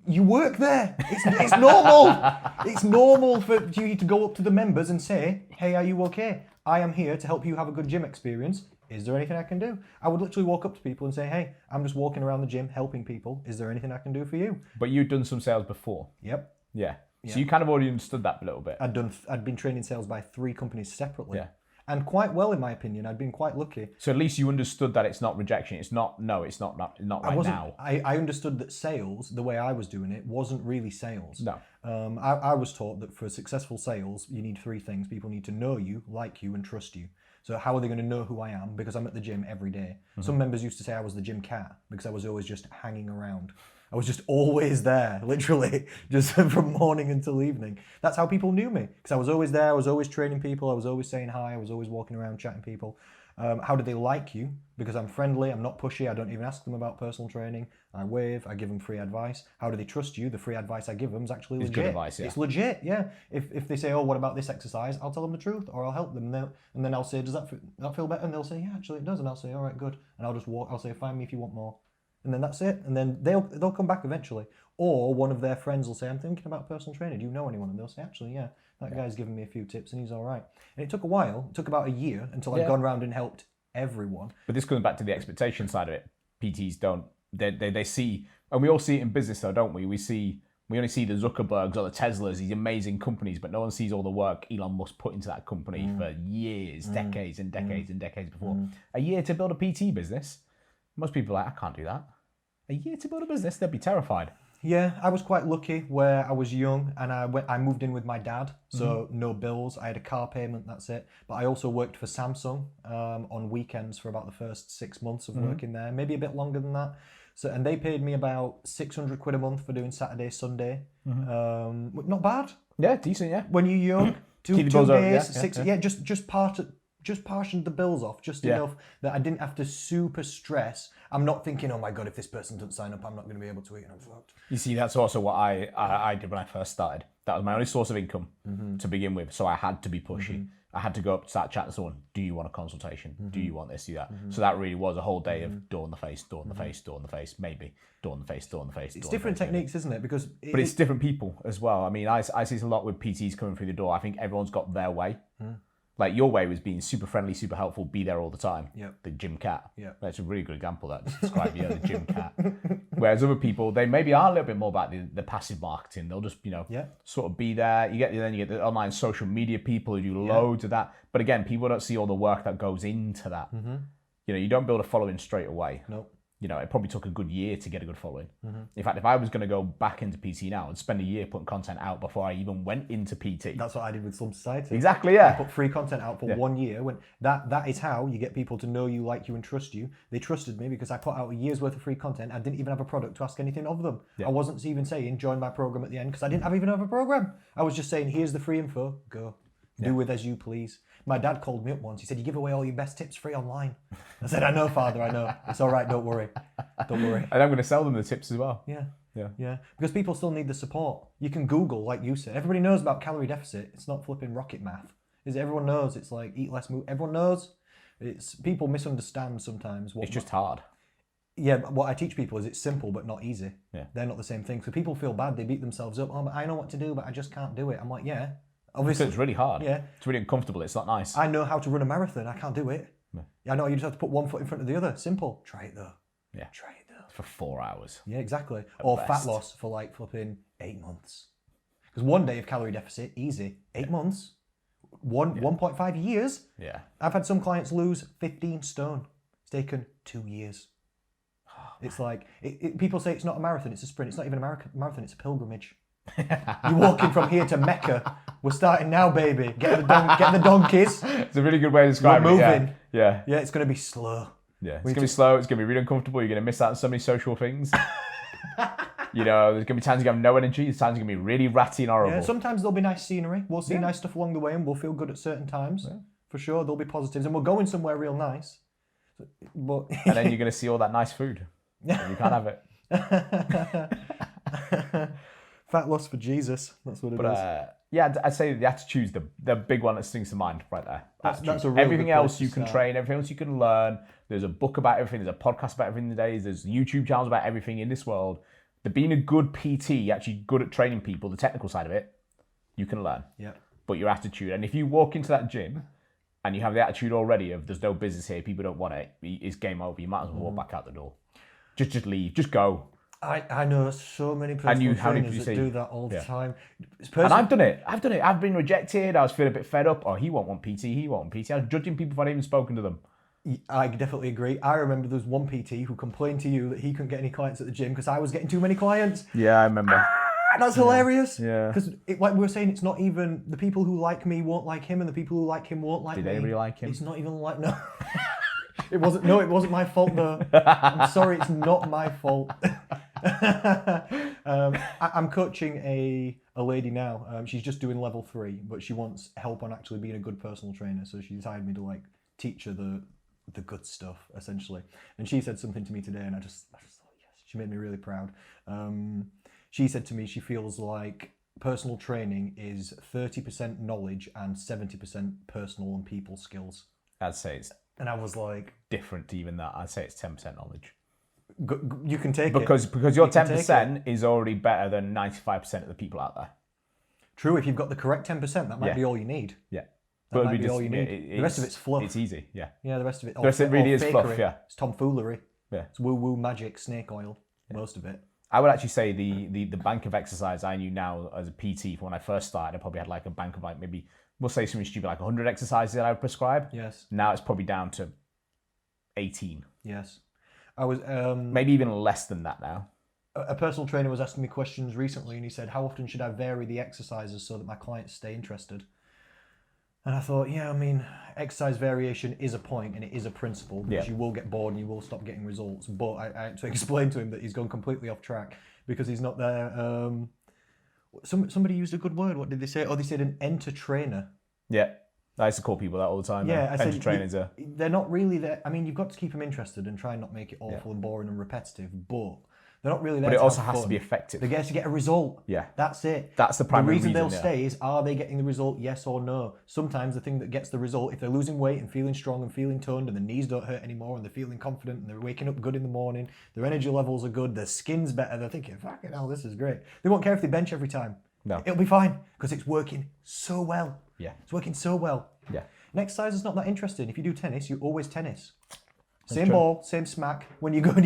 You work there. It's normal. It's normal for you to go up to the members and say, hey, are you okay? I am here to help you have a good gym experience. Is there anything I can do? I would literally walk up to people and say, hey, I'm just walking around the gym helping people. Is there anything I can do for you? But you'd done some sales before. Yep. Yeah. So you kind of already understood that a little bit. I'd been training sales by 3 companies separately. Yeah. And quite well, in my opinion. I'd been quite lucky. So at least you understood that it's not rejection. It's not right now. I understood that sales, the way I was doing it, wasn't really sales. No. I was taught that for successful sales, you need 3 things. People need to know you, like you, and trust you. So how are they going to know who I am? Because I'm at the gym every day. Some members used to say I was the gym cat because I was always just hanging around. I was just always there, literally, just from morning until evening. That's how people knew me, because I was always there, I was always training people, I was always saying hi, I was always walking around chatting people. How do they like you? Because I'm friendly, I'm not pushy, I don't even ask them about personal training. I wave, I give them free advice. How do they trust you? The free advice I give them is actually legit. It's good advice, yeah. It's legit, yeah. If they say, oh, what about this exercise? I'll tell them the truth, or I'll help them. And then I'll say, does that feel better? And they'll say, yeah, actually it does. And I'll say, all right, good. And I'll just walk, I'll say, find me if you want more. And then that's it. And then they'll come back eventually. Or one of their friends will say, I'm thinking about personal training. Do you know anyone? And they'll say, actually, yeah, that guy's given me a few tips and he's all right. And it took a while. It took about a year until I'd gone around and helped everyone. But this comes back to the expectation side of it. PTs don't, they see, and we all see it in business though, don't we? We only see the Zuckerbergs or the Teslas, these amazing companies, but no one sees all the work Elon Musk put into that company for years, decades and decades and decades before. A year to build a PT business. Most people are like, I can't do that. A year to build a business, they'd be terrified. Yeah, I was quite lucky where I was young and I moved in with my dad, so no bills. I had a car payment, that's it. But I also worked for Samsung on weekends for about the first 6 months of working there, maybe a bit longer than that. So, and they paid me about 600 quid a month for doing Saturday, Sunday. Not bad. Yeah, decent, yeah. When you're young, two days, six, just partitioned the bills off just enough that I didn't have to super stress. I'm not thinking, oh my God, if this person doesn't sign up, I'm not going to be able to eat and I'm fucked. You see, that's also what I did when I first started. That was my only source of income to begin with. So I had to be pushy. I had to go up, start chatting to someone. Do you want a consultation? Do you want this? Do that? So that really was a whole day of door in the face, door in the face, door in the face, maybe door in the face, door in the face. It's different techniques, isn't it? Because but it's different people as well. I mean, I see this a lot with PTs coming through the door. I think everyone's got their way. Like your way was being super friendly, super helpful, be there all the time. Yep. The gym cat. Yep. That's a really good example that to describe the gym cat. Whereas other people, they maybe are a little bit more about the passive marketing. They'll just, sort of be there. Then you get the online social media people who do loads of that. But again, people don't see all the work that goes into that. You don't build a following straight away. Nope. It probably took a good year to get a good following. In fact, if I was going to go back into PT now, I'd spend a year putting content out before I even went into PT. That's what I did with Slum Society. Exactly, yeah. I put free content out for 1 year. When that is how you get people to know you, like you, and trust you. They trusted me because I put out a year's worth of free content. I didn't even have a product to ask anything of them. Yeah. I wasn't even saying join my program at the end because I didn't even have a program. I was just saying, here's the free info. Go. Do with as you please. My dad called me up once. He said, you give away all your best tips free online. I said, I know, Father, I know. It's all right, don't worry. Don't worry. And I'm going to sell them the tips as well. Yeah. Because people still need the support. You can Google, like you said. Everybody knows about calorie deficit. It's not flipping rocket math. Everyone knows it's like eat less, move. Everyone knows. People misunderstand sometimes. It's just hard. Yeah, but what I teach people is it's simple but not easy. Yeah. They're not the same thing. So people feel bad. They beat themselves up. Oh, but I know what to do, but I just can't do it. I'm like, yeah. Obviously, because it's really hard. Yeah. It's really uncomfortable. It's not nice. I know how to run a marathon. I can't do it. No. I know you just have to put one foot in front of the other. Simple. Try it though. Yeah. Try it though. For 4 hours. Yeah, exactly. Or fat loss for like flipping 8 months. Because 1 day of calorie deficit, easy. 8 months, 1.5 years. Yeah. I've had some clients lose 15 stone. It's taken 2 years. It's like, people say it's not a marathon, it's a sprint. It's not even a marathon, it's a pilgrimage. You're walking from here to Mecca. We're starting now, baby. Get the donkeys. It's a really good way to describe We're moving. it. Yeah. Yeah, it's going to be slow. Yeah. It's going to be slow. It's going to be really uncomfortable. You're going to miss out on so many social things. You know, there's going to be times you have no energy. There's times you're going to be really ratty and horrible. Yeah, sometimes there'll be nice scenery. We'll see nice stuff along the way and we'll feel good at certain times. Yeah. For sure, there'll be positives. And we're going somewhere real nice. But and then you're going to see all that nice food. And you can't have it. Fat loss for Jesus. That's what it is. Yeah, I'd say the attitude's the big one that stings to mind right there. That's a real everything good else place you to can start. train, everything else you can learn. There's a book about everything. There's a podcast about everything today. There's YouTube channels about everything in this world. But being a good PT, actually good at training people, the technical side of it, you can learn. Yeah. But your attitude, and if you walk into that gym and you have the attitude already of there's no business here, people don't want it, it's game over. You might as well walk back out the door. Just leave. Just go. I know so many personal trainers that do that all the time. And I've done it. I've been rejected. I was feeling a bit fed up. Oh, he won't want PT. He won't want PT. I was judging people before I'd even spoken to them. I definitely agree. I remember there was one PT who complained to you that he couldn't get any clients at the gym because I was getting too many clients. Yeah, I remember. That's hilarious. Yeah. Because like we were saying, it's not even the people who like me won't like him, and the people who like him won't like me. Did anybody like him? It's not even like no. It wasn't my fault though. I'm sorry, it's not my fault. I'm coaching a lady now. She's just doing level 3, but she wants help on actually being a good personal trainer. So she's hired me to like teach her the good stuff essentially. And she said something to me today, and I just thought yes. She made me really proud. She said to me she feels like personal training is 30% knowledge and 70% personal and people skills. I'd say it's and I was like different to even that. I'd say it's 10% knowledge. You can take because it. Because your 10% is already better than 95% of the people out there. True, if you've got the correct 10%, that might be all you need. Yeah. That might be all you need. The rest of it's fluff. It's easy, yeah. Yeah, the rest of it. The rest of it really is fluff, yeah. It's tomfoolery. Yeah. It's woo-woo magic, snake oil, most of it. I would actually say the bank of exercise I knew now as a PT from when I first started, I probably had like a bank of like maybe, we'll say something stupid, like 100 exercises that I would prescribe. Yes. Now it's probably down to 18. Yes. I was... maybe even less than that now. A personal trainer was asking me questions recently and he said, how often should I vary the exercises so that my clients stay interested? And I thought, yeah, I mean, exercise variation is a point and it is a principle because you will get bored and you will stop getting results. But I had to explain to him that he's gone completely off track because he's not there. Somebody used a good word. What did they say? Oh, they said an enter-trainer. Yeah. I used to call people that all the time. Yeah, I said trainers are... They're not really there. I mean, you've got to keep them interested and try and not make it awful and boring and repetitive, but they're not really there. But it to also have has fun. to be effective. They get to get a result. Yeah. That's it. That's the primary reason they'll yeah. stay is, are they getting the result, yes or no? Sometimes the thing that gets the result, if they're losing weight and feeling strong and feeling toned and the knees don't hurt anymore and they're feeling confident and they're waking up good in the morning, their energy levels are good, their skin's better, they're thinking, fucking hell, this is great. They won't care if they bench every time. No. It'll be fine because it's working so well. Yeah. It's working so well. Yeah. And exercise is not that interesting. If you do tennis, you always tennis. Same ball, same smack. When you go to,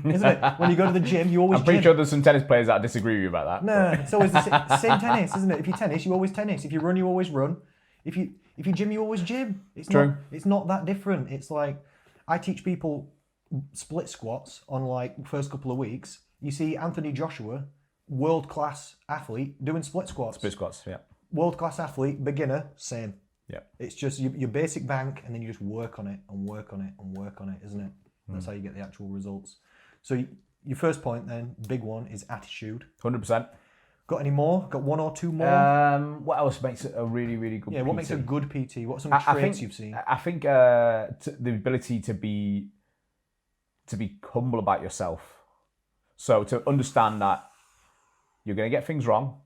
isn't it? When you go to the gym, you always. I'm pretty sure there's some tennis players that disagree with you about that. No, it's always the same tennis, isn't it? If you tennis, you always tennis. If you run, you always run. If you gym, you always gym. It's True. It's not that different. It's like I teach people split squats on like first couple of weeks. You see Anthony Joshua, world class athlete, doing split squats. Split squats, yeah. World class athlete, beginner, same. Yeah. It's just your basic bank, and then you just work on it and work on it and work on it, isn't it? That's how you get the actual results. So your first point then, big one, is attitude. 100%. Got any more? Got one or two more? What else makes it a really, really good PT? Yeah, what makes a good PT? What are some traits you've seen? I think the ability to be humble about yourself. So to understand that you're going to get things wrong.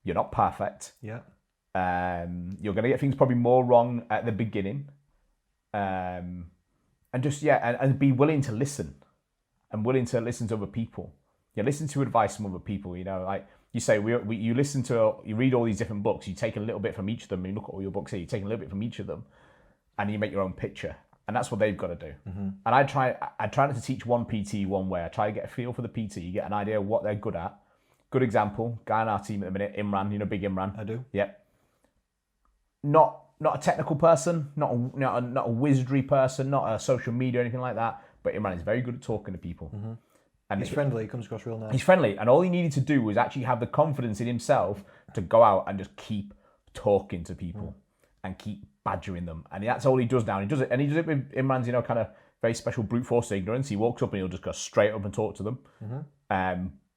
You're not perfect. Yeah. You're going to get things probably more wrong at the beginning. And just, and be willing to listen. And willing to listen to other people. Yeah, listen to advice from other people. You know, like you say, you listen to, you read all these different books, you take a little bit from each of them, you look at all your books here, you take a little bit from each of them, and you make your own picture. And that's what they've got to do. Mm-hmm. And I try not to teach one PT one way. I try to get a feel for the PT, you get an idea of what they're good at. Good example, guy on our team at the minute, Imran, you know, big Imran. I do. Yep. not a technical person, not a wizardry person, not a social media or anything like that. But Imran is very good at talking to people. And He's friendly. He comes across real nice. He's friendly, and all he needed to do was actually have the confidence in himself to go out and just keep talking to people and keep badgering them. And that's all he does now. And he does it with Imran's, kind of very special brute force ignorance. He walks up and he'll just go straight up and talk to them.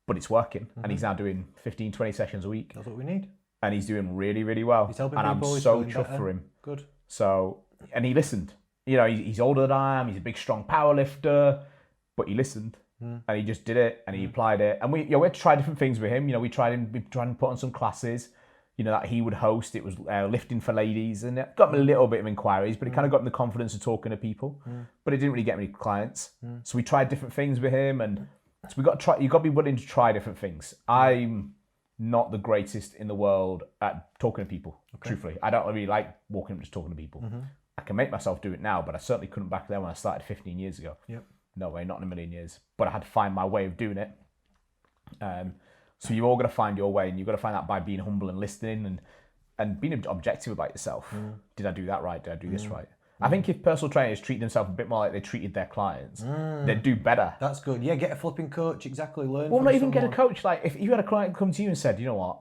But it's working, and he's now doing 15, 20 sessions a week. That's what we need. And he's doing really, really well. He's helping and people. I'm so chuffed for him. Good. So, and he listened. He's older than I am. He's a big, strong power lifter, but he listened. And he just did it, and he applied it. And we had to try different things with him. We tried to put on some classes, that he would host. It was lifting for ladies, and it got him a little bit of inquiries, but it kind of got him the confidence of talking to people. But it didn't really get many clients. So we tried different things with him, and so you got to be willing to try different things. I'm not the greatest in the world at talking to people. Truthfully, I don't really like walking up just talking to people. I can make myself do it now, but I certainly couldn't back then when I started 15 years ago. Yep. No way, not in a million years. But I had to find my way of doing it. So you've all got to find your way, and you've got to find that by being humble and listening and being objective about yourself. Did I do that right? Did I do this right? I think if personal trainers treat themselves a bit more like they treated their clients, they'd do better. That's good. Yeah, get a flipping coach. Exactly. Learn. Well, from not even someone. get a coach. Like if you had a client come to you and said, you know what,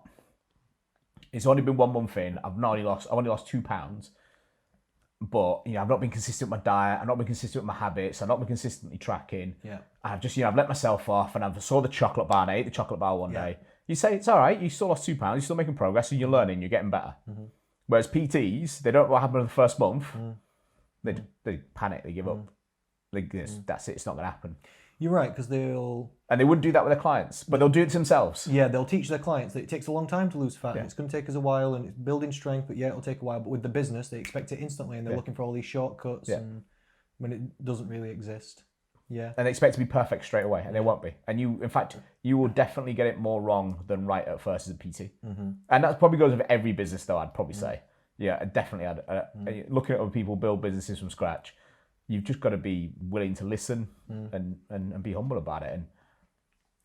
it's only been 1 month in. I've only lost £2. But I've not been consistent with my diet. I've not been consistent with my habits. I've not been consistently tracking. Yeah. I've just I've let myself off, and I've saw the chocolate bar and I ate the chocolate bar one day. You say it's all right. You still lost £2. You're still making progress, and you're learning. You're getting better. Whereas PTs, they don't know what happened in the first month. They panic. They give up. That's it. It's not going to happen. You're right, because they wouldn't do that with their clients, but they'll do it to themselves. Yeah, they'll teach their clients that it takes a long time to lose fat. And it's going to take us a while, and it's building strength, but it'll take a while. But with the business, they expect it instantly, and they're looking for all these shortcuts, and when it doesn't really exist. Yeah. And they expect to be perfect straight away, and they won't be. And in fact, you will definitely get it more wrong than right at first as a PT. And that probably goes with every business, though, I'd probably say. Yeah, definitely. Looking at other people build businesses from scratch, you've just got to be willing to listen and be humble about it.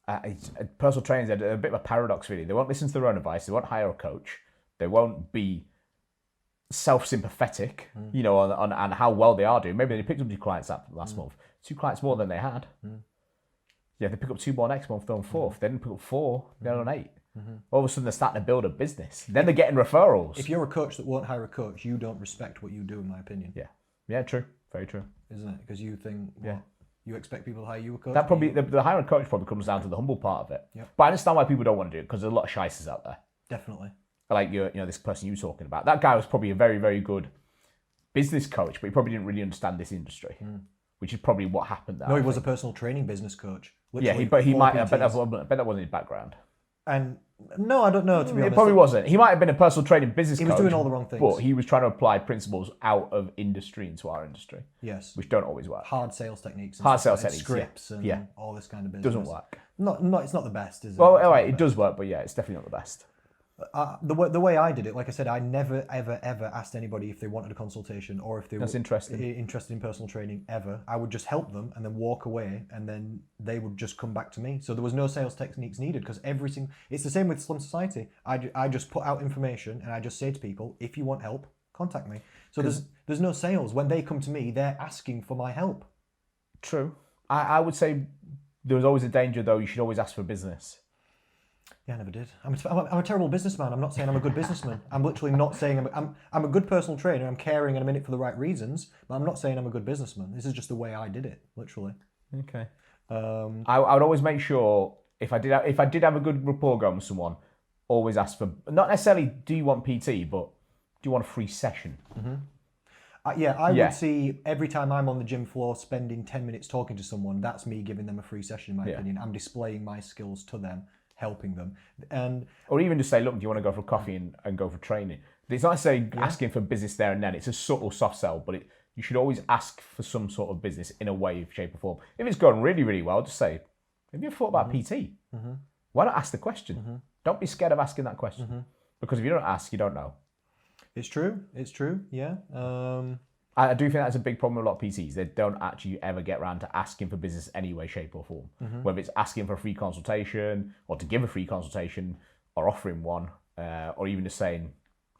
And personal trainers are a bit of a paradox, really. They won't listen to their own advice. They won't hire a coach. They won't be self-sympathetic, on how well they are doing. Maybe they picked up 2 clients that last month. 2 clients more than they had. Yeah, they pick up 2 more next month. They're on 4th. They didn't pick up 4. They're on 8. All of a sudden, they're starting to build a business. Then they're getting referrals. If you're a coach that won't hire a coach, you don't respect what you do, in my opinion. Yeah, true. Very true. Isn't it? Because you think, you expect people to hire you a coach? That probably the hiring a coach probably comes down to the humble part of it. Yep. But I understand why people don't want to do it, because there's a lot of shysters out there. Definitely. Like this person you were talking about. That guy was probably a very, very good business coach, but he probably didn't really understand this industry, which is probably what happened there. No, he was a personal training business coach. Yeah, but he might. I bet that wasn't his background. And no, I don't know, to be honest. It probably wasn't. He might have been a personal training business coach. He was doing all the wrong things. But he was trying to apply principles out of industry into our industry. Yes. Which don't always work. Hard sales techniques. Scripts and all this kind of business. Doesn't work. It's not the best, is it? Well, all right, it does work, but it's definitely not the best. The way I did it, like I said, I never, ever asked anybody if they wanted a consultation or if they were interested in personal training, ever. I would just help them and then walk away, and then they would just come back to me. So there was no sales techniques needed, because it's the same with Slum Society. I just put out information, and I just say to people, if you want help, contact me. So there's no sales. When they come to me, they're asking for my help. True. I would say there was always a danger, though. You should always ask for business. Yeah, I never did. I'm a terrible businessman. I'm not saying I'm a good businessman. I'm literally not saying I'm a good personal trainer. I'm caring and I'm in it for the right reasons. But I'm not saying I'm a good businessman. This is just the way I did it, literally. Okay. I would always make sure if I did have a good rapport going with someone, always ask for, not necessarily do you want PT, but do you want a free session? I would see every time I'm on the gym floor spending 10 minutes talking to someone, that's me giving them a free session, in my opinion. I'm displaying my skills to them, helping them. Or even just say, look, do you want to go for coffee and go for training? It's not necessarily asking for business there and then. It's a subtle soft sell, but you should always ask for some sort of business in a way, shape or form. If it's going really, really well, just say, have you ever thought about PT? Why not ask the question? Don't be scared of asking that question. Because if you don't ask, you don't know. It's true. Yeah. I do think that's a big problem with a lot of PTs. They don't actually ever get around to asking for business any way, shape or form. Whether it's asking for a free consultation or to give a free consultation or offering one, or even just saying,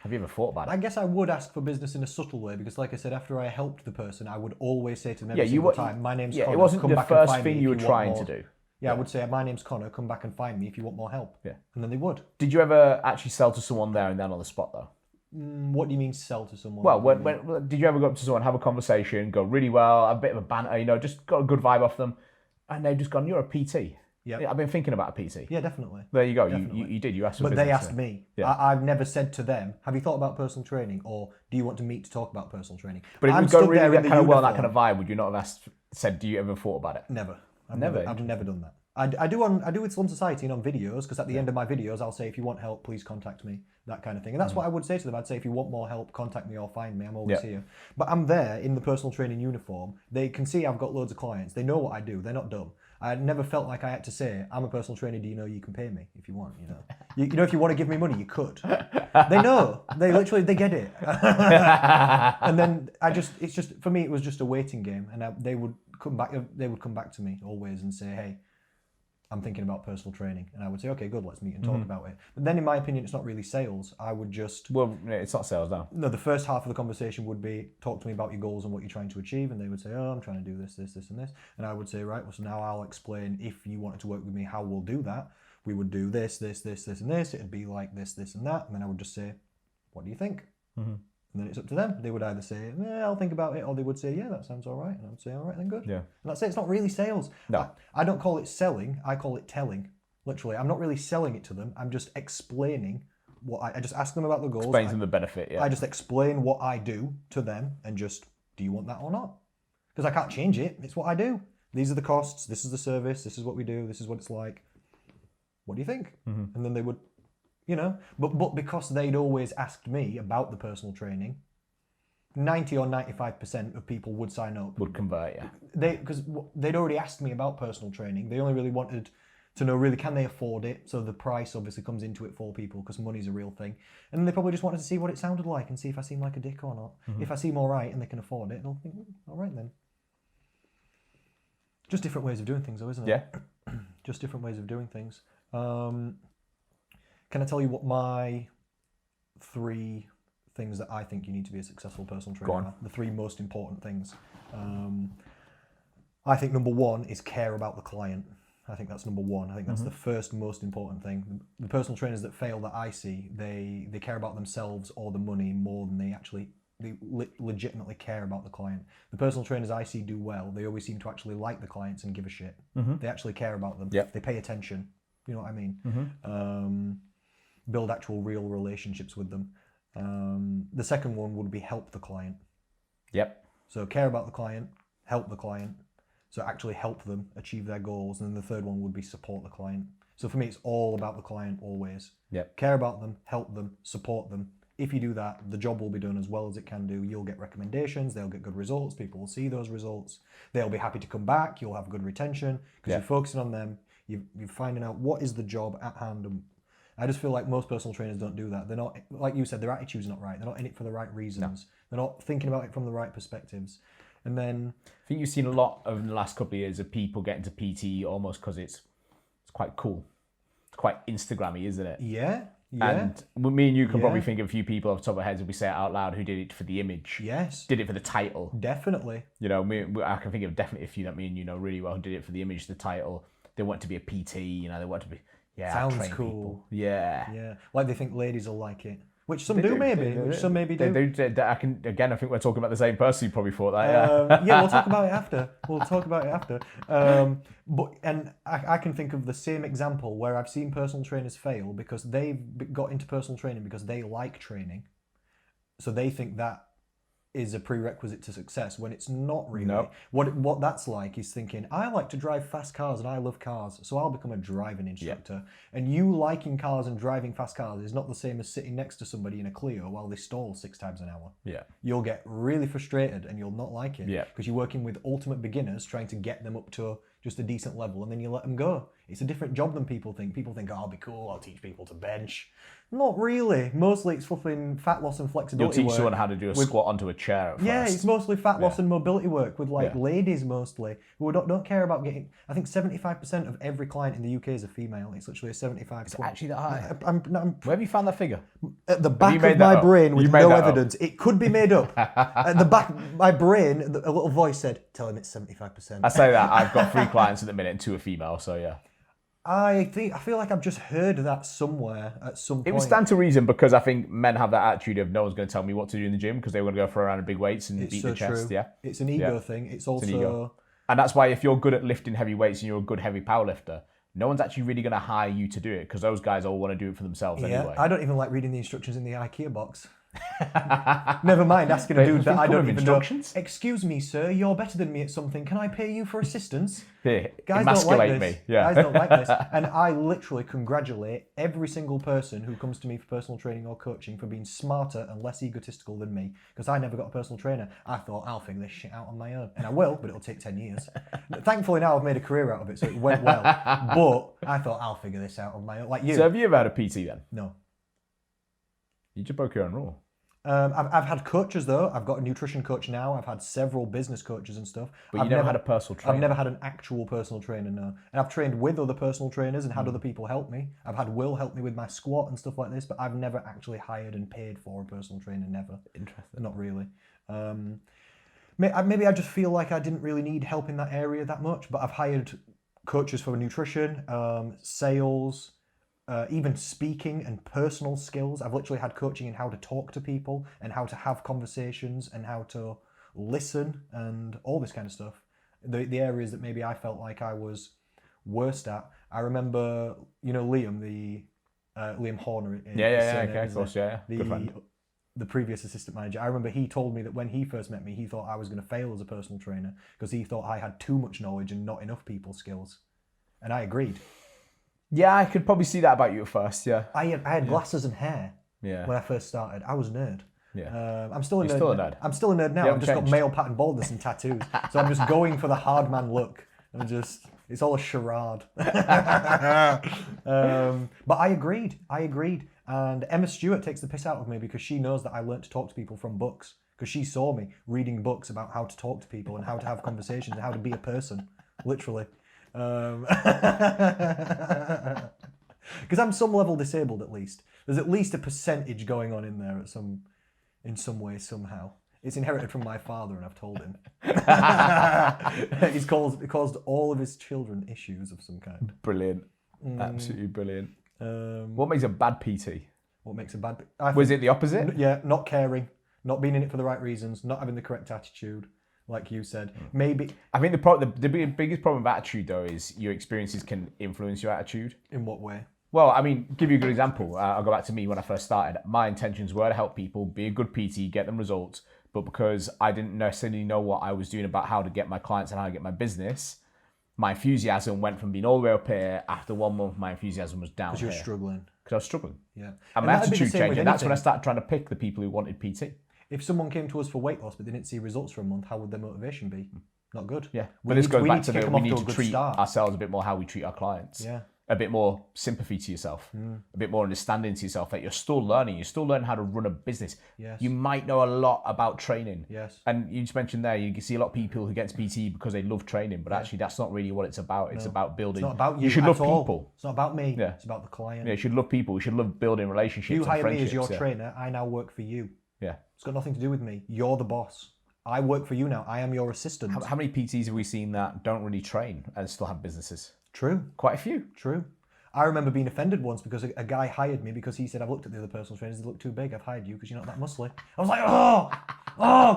Have you ever thought about it? I guess I would ask for business in a subtle way because, like I said, after I helped the person, I would always say to them every single time, "My name's Connor. It wasn't come the back and first find thing me you were if you want trying more." to do. Yeah, I would say, "My name's Connor. Come back and find me if you want more help." Yeah, and then they would. Did you ever actually sell to someone there and then on the spot though? What do you mean sell to someone? Well, when did you ever go up to someone, have a conversation, go really well, have a bit of a banter, just got a good vibe off them, and they've just gone, "You're a PT." Yeah, I've been thinking about a PT. Yeah, definitely. There you go. You did. You asked for But business. they asked me. Yeah. I've never said to them, "Have you thought about personal training?" or "Do you want to meet to talk about personal training?" But if I'm you go stood really there that in the kind of well, that uniform. kind of vibe, would you not have said, "Do you ever thought about it?" Never. I've Never. never done that. I do with Slum Society and on videos, because at the end of my videos I'll say, "If you want help, please contact me," that kind of thing. And that's what I would say to them. I'd say, "If you want more help, contact me or find me. I'm always here." But I'm there in the personal training uniform. They can see I've got loads of clients. They know what I do. They're not dumb. I never felt like I had to say, "I'm a personal trainer. Do you know you can pay me if you want?" You know, if you want to give me money, you could. They know. They get it. And then it's just for me, it was just a waiting game, and they would come back. They would come back to me always and say, "Hey, I'm thinking about personal training," and I would say, "Okay, good, let's meet and talk about it." But then, in my opinion, it's not really sales. I would just it's not sales now. No, the first half of the conversation would be, "Talk to me about your goals and what you're trying to achieve," and they would say, "Oh, I'm trying to do this, and this," and I would say, "Right, well, so now I'll explain. If you wanted to work with me, how we'll do that. We would do this, and this. It'd be like this, and that," and then I would just say, "What do you think?" And then it's up to them. They would either say, "I'll think about it," or they would say, "Yeah, that sounds all right," and I would say, "All right, then good." Yeah. And that's it. It's not really sales. No. I don't call it selling. I call it telling. Literally, I'm not really selling it to them. I'm just explaining what I just ask them about the goals. Explains them the benefit, yeah. I just explain what I do to them and just, "Do you want that or not?" Because I can't change it. It's what I do. These are the costs. This is the service. This is what we do. This is what it's like. What do you think? And then they would, but because they'd always asked me about the personal training, 90 or 95% of people would sign up. Would convert, yeah. Because they'd already asked me about personal training. They only really wanted to know, really, can they afford it? So the price obviously comes into it for people because money's a real thing. And they probably just wanted to see what it sounded like and see if I seem like a dick or not. If I seem all right and they can afford it, they'll think, all right then. Just different ways of doing things, though, isn't it? Yeah. Just different ways of doing things. Can I tell you what my 3 things that I think you need to be a successful personal trainer are? The 3 most important things. I think number 1 is care about the client. I think that's number 1. I think that's the first most important thing. The personal trainers that fail that I see, they care about themselves or the money more than they legitimately care about the client. The personal trainers I see do well, they always seem to actually like the clients and give a shit. They actually care about them. Yep. They pay attention. You know what I mean? Build actual real relationships with them. The second one would be help the client. Yep. So care about the client, help the client. So actually help them achieve their goals. And then the third one would be support the client. So for me, it's all about the client always. Yep. Care about them, help them, support them. If you do that, the job will be done as well as it can do. You'll get recommendations. They'll get good results. People will see those results. They'll be happy to come back. You'll have good retention because you're focusing on them. You're finding out what is the job at hand. And I just feel like most personal trainers don't do that. They're not, like you said, their attitude's not right. They're not in it for the right reasons. No. They're not thinking about it from the right perspectives. And then I think you've seen a lot over the last couple of years of people getting to PT almost because it's quite cool. It's quite Instagrammy, isn't it? Yeah. And me and you can probably think of a few people off the top of our heads if we say it out loud who did it for the image. Yes. Did it for the title. Definitely. I can think of definitely a few that me and you know really well who did it for the image, the title. They want to be a PT, they want to be, sounds cool. People. Yeah. Yeah. Like they think ladies will like it. Which some do, maybe. Which some maybe do. I think we're talking about the same person who probably thought that. Yeah, we'll talk about it after. And I can think of the same example where I've seen personal trainers fail because they've got into personal training because they like training. So they think that is a prerequisite to success when it's not really. No. What that's like is thinking, I like to drive fast cars and I love cars, so I'll become a driving instructor. Yeah. And you liking cars and driving fast cars is not the same as sitting next to somebody in a Clio while they stall 6 times an hour. Yeah. You'll get really frustrated and you'll not like it. Yeah. Because you're working with ultimate beginners trying to get them up to just a decent level, and then you let them go. It's a different job than people think. People think, oh, I'll be cool, I'll teach people to bench. Not really. Mostly it's flipping fat loss and You'll flexibility teach work. someone how to do a squat onto a chair at first. Yeah, it's mostly fat loss and mobility work with like Yeah. ladies mostly who don't care about getting. I think 75% of every client in the UK is a female. It's literally a 75. It's actually that high. I'm Where have you found that figure? at the back made of that my up? brain You with made no that up. evidence. It could be made up. At the back of my brain, a little voice said, "Tell him it's 75%." I say that I've got 3 clients at the minute and 2 are female, so yeah. I feel like I've just heard that somewhere at some point. It would stand to reason because I think men have that attitude of no one's going to tell me what to do in the gym because they want to go throw around big weights and It's beat so the chest. true. Yeah, It's an ego thing. It's also an ego. And that's why if you're good at lifting heavy weights and you're a good heavy powerlifter, no one's actually really going to hire you to do it because those guys all want to do it for themselves anyway. I don't even like reading the instructions in the IKEA box. Never mind asking a Wait, dude that I come don't with even instructions? know. Excuse me, sir, you're better than me at something. Can I pay you for assistance? Here, Guys don't like emasculate this. me. Yeah. Guys don't like this. And I literally congratulate every single person who comes to me for personal training or coaching for being smarter and less egotistical than me. Because I never got a personal trainer. I thought, I'll figure this shit out on my own. And I will, but it'll take 10 years. Thankfully now I've made a career out of it, so it went well. But I thought, I'll figure this out on my own. Like you. So have you ever had a PT then? No. You just broke your own rule. I've had coaches though. I've got a nutrition coach now. I've had several business coaches and stuff. But you never had a personal trainer? I've never had an actual personal trainer, no. And I've trained with other personal trainers and had other people help me. I've had Will help me with my squat and stuff like this, but I've never actually hired and paid for a personal trainer, never. Interesting. Not really. Maybe I just feel like I didn't really need help in that area that much, but I've hired coaches for nutrition, sales, even speaking and personal skills. I've literally had coaching in how to talk to people and how to have conversations and how to listen and all this kind of stuff. The areas that maybe I felt like I was worst at. I remember, Liam, Liam Horner. Okay, of course, yeah. Good friend. The previous assistant manager. I remember he told me that when he first met me, he thought I was going to fail as a personal trainer because he thought I had too much knowledge and not enough people skills. And I agreed. Yeah, I could probably see that about you at first, yeah. I had glasses and hair Yeah. when I first started. I was a nerd. Yeah. I'm still a nerd. You're still a nerd. I'm still a nerd now. You I've just haven't got changed. male pattern baldness and tattoos. So I'm just going for the hard man look. It's all a charade. But I agreed. And Emma Stewart takes the piss out of me because she knows that I learned to talk to people from books. Because she saw me reading books about how to talk to people and how to have conversations and how to be a person. Literally. Because I'm some level disabled at least. There's at least a percentage going on in there in some way, somehow. It's inherited from my father, and I've told him. He's caused all of his children issues of some kind. Brilliant. Absolutely brilliant. What What makes a bad PT? makes a bad... Was it the opposite? Yeah, not caring, not being in it for the right reasons, not having the correct attitude, like you said. Maybe... I think the biggest problem with attitude, though, is your experiences can influence your attitude. In what way? Well, I mean, give you a good example. I'll go back to me when I first started. My intentions were to help people, be a good PT, get them results. But because I didn't necessarily know what I was doing about how to get my clients and how to get my business, my enthusiasm went from being all the way up here. After 1 month, my enthusiasm was down Because here. you're struggling. Because I was struggling. Yeah. And my that'd be the attitude same with changed. And that's when I anything. started trying to pick the people who wanted PT. If someone came to us for weight loss but they didn't see results for a month, how would their motivation be? Not good. Yeah. But this goes back to kick the them we off need a to good treat start. ourselves a bit more how we treat our clients. Yeah. A bit more sympathy to yourself, a bit more understanding to yourself that you're still learning. You're still learning how to run a business. Yes. You might know a lot about training. Yes. And you just mentioned there, you can see a lot of people who get to PT because they love training, but actually that's not really what it's about. It's about building. It's not about you. You should at love all. people. It's not about me. Yeah. It's about the client. Yeah, you should love people. You should love building relationships You and hire me friendships. as your yeah. trainer. I now work for you. Yeah. It's got nothing to do with me. You're the boss. I work for you now. I am your assistant. How many PTs have we seen that don't really train and still have businesses? True. Quite a few. True. I remember being offended once because a guy hired me because he said, I've looked at the other personal trainers, they look too big, I've hired you because you're not that muscly. I was like, oh,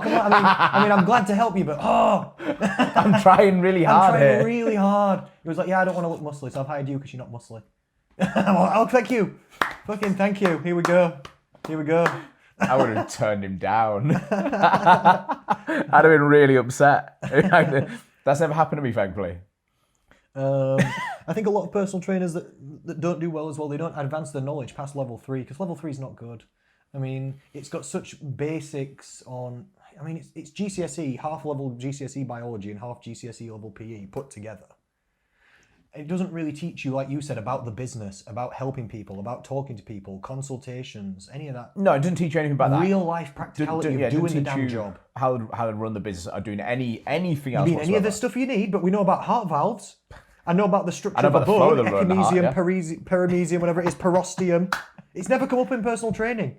come on. I mean, I'm glad to help you, but I'm trying really hard I'm trying here. really hard. He was like, yeah, I don't want to look muscly, so I've hired you because you're not muscly. I'm like, oh, thank you. Fucking thank you. Here we go. I would have turned him down. I'd have been really upset. That's never happened to me, thankfully. I think a lot of personal trainers that don't do well as well, they don't advance their knowledge past level 3 because level 3 is not good. I mean, it's got such basics on. I mean, it's GCSE, half level GCSE biology and half GCSE level PE put together. it doesn't really teach you, like you said, about the business, about helping people, about talking to people, consultations, any of that. No, it doesn't teach you anything about that. Real life practicality of doing the damn you job. How to run the business or doing anything else. You mean any of the stuff you need, but we know about heart valves. I know about the structure of a bone, echinesium, paramecium, whatever it is, perosteum. It's never come up in personal training.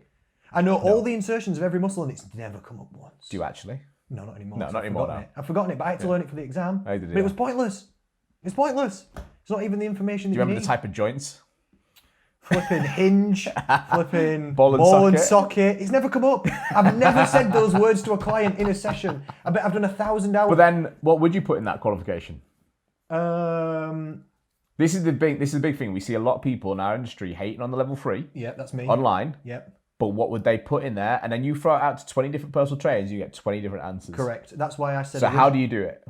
I know all the insertions of every muscle, and it's never come up once. Do you actually? No, not anymore. No, not anymore now. I've forgotten it, but I had to learn it for the exam. I did, but it was pointless. It's pointless. It's not even the information that you need. Do you remember the type of joints? Flipping hinge, flipping ball and socket. It's never come up. I've never said those words to a client in a session. I bet I've done 1,000 hours. But then, what would you put in that qualification? This is the big thing. We see a lot of people in our industry hating on the level 3. Yeah, that's me. Online. Yep. But what would they put in there? And then you throw it out to 20 different personal trainers, you get 20 different answers. Correct. That's why I said. So how do you do it?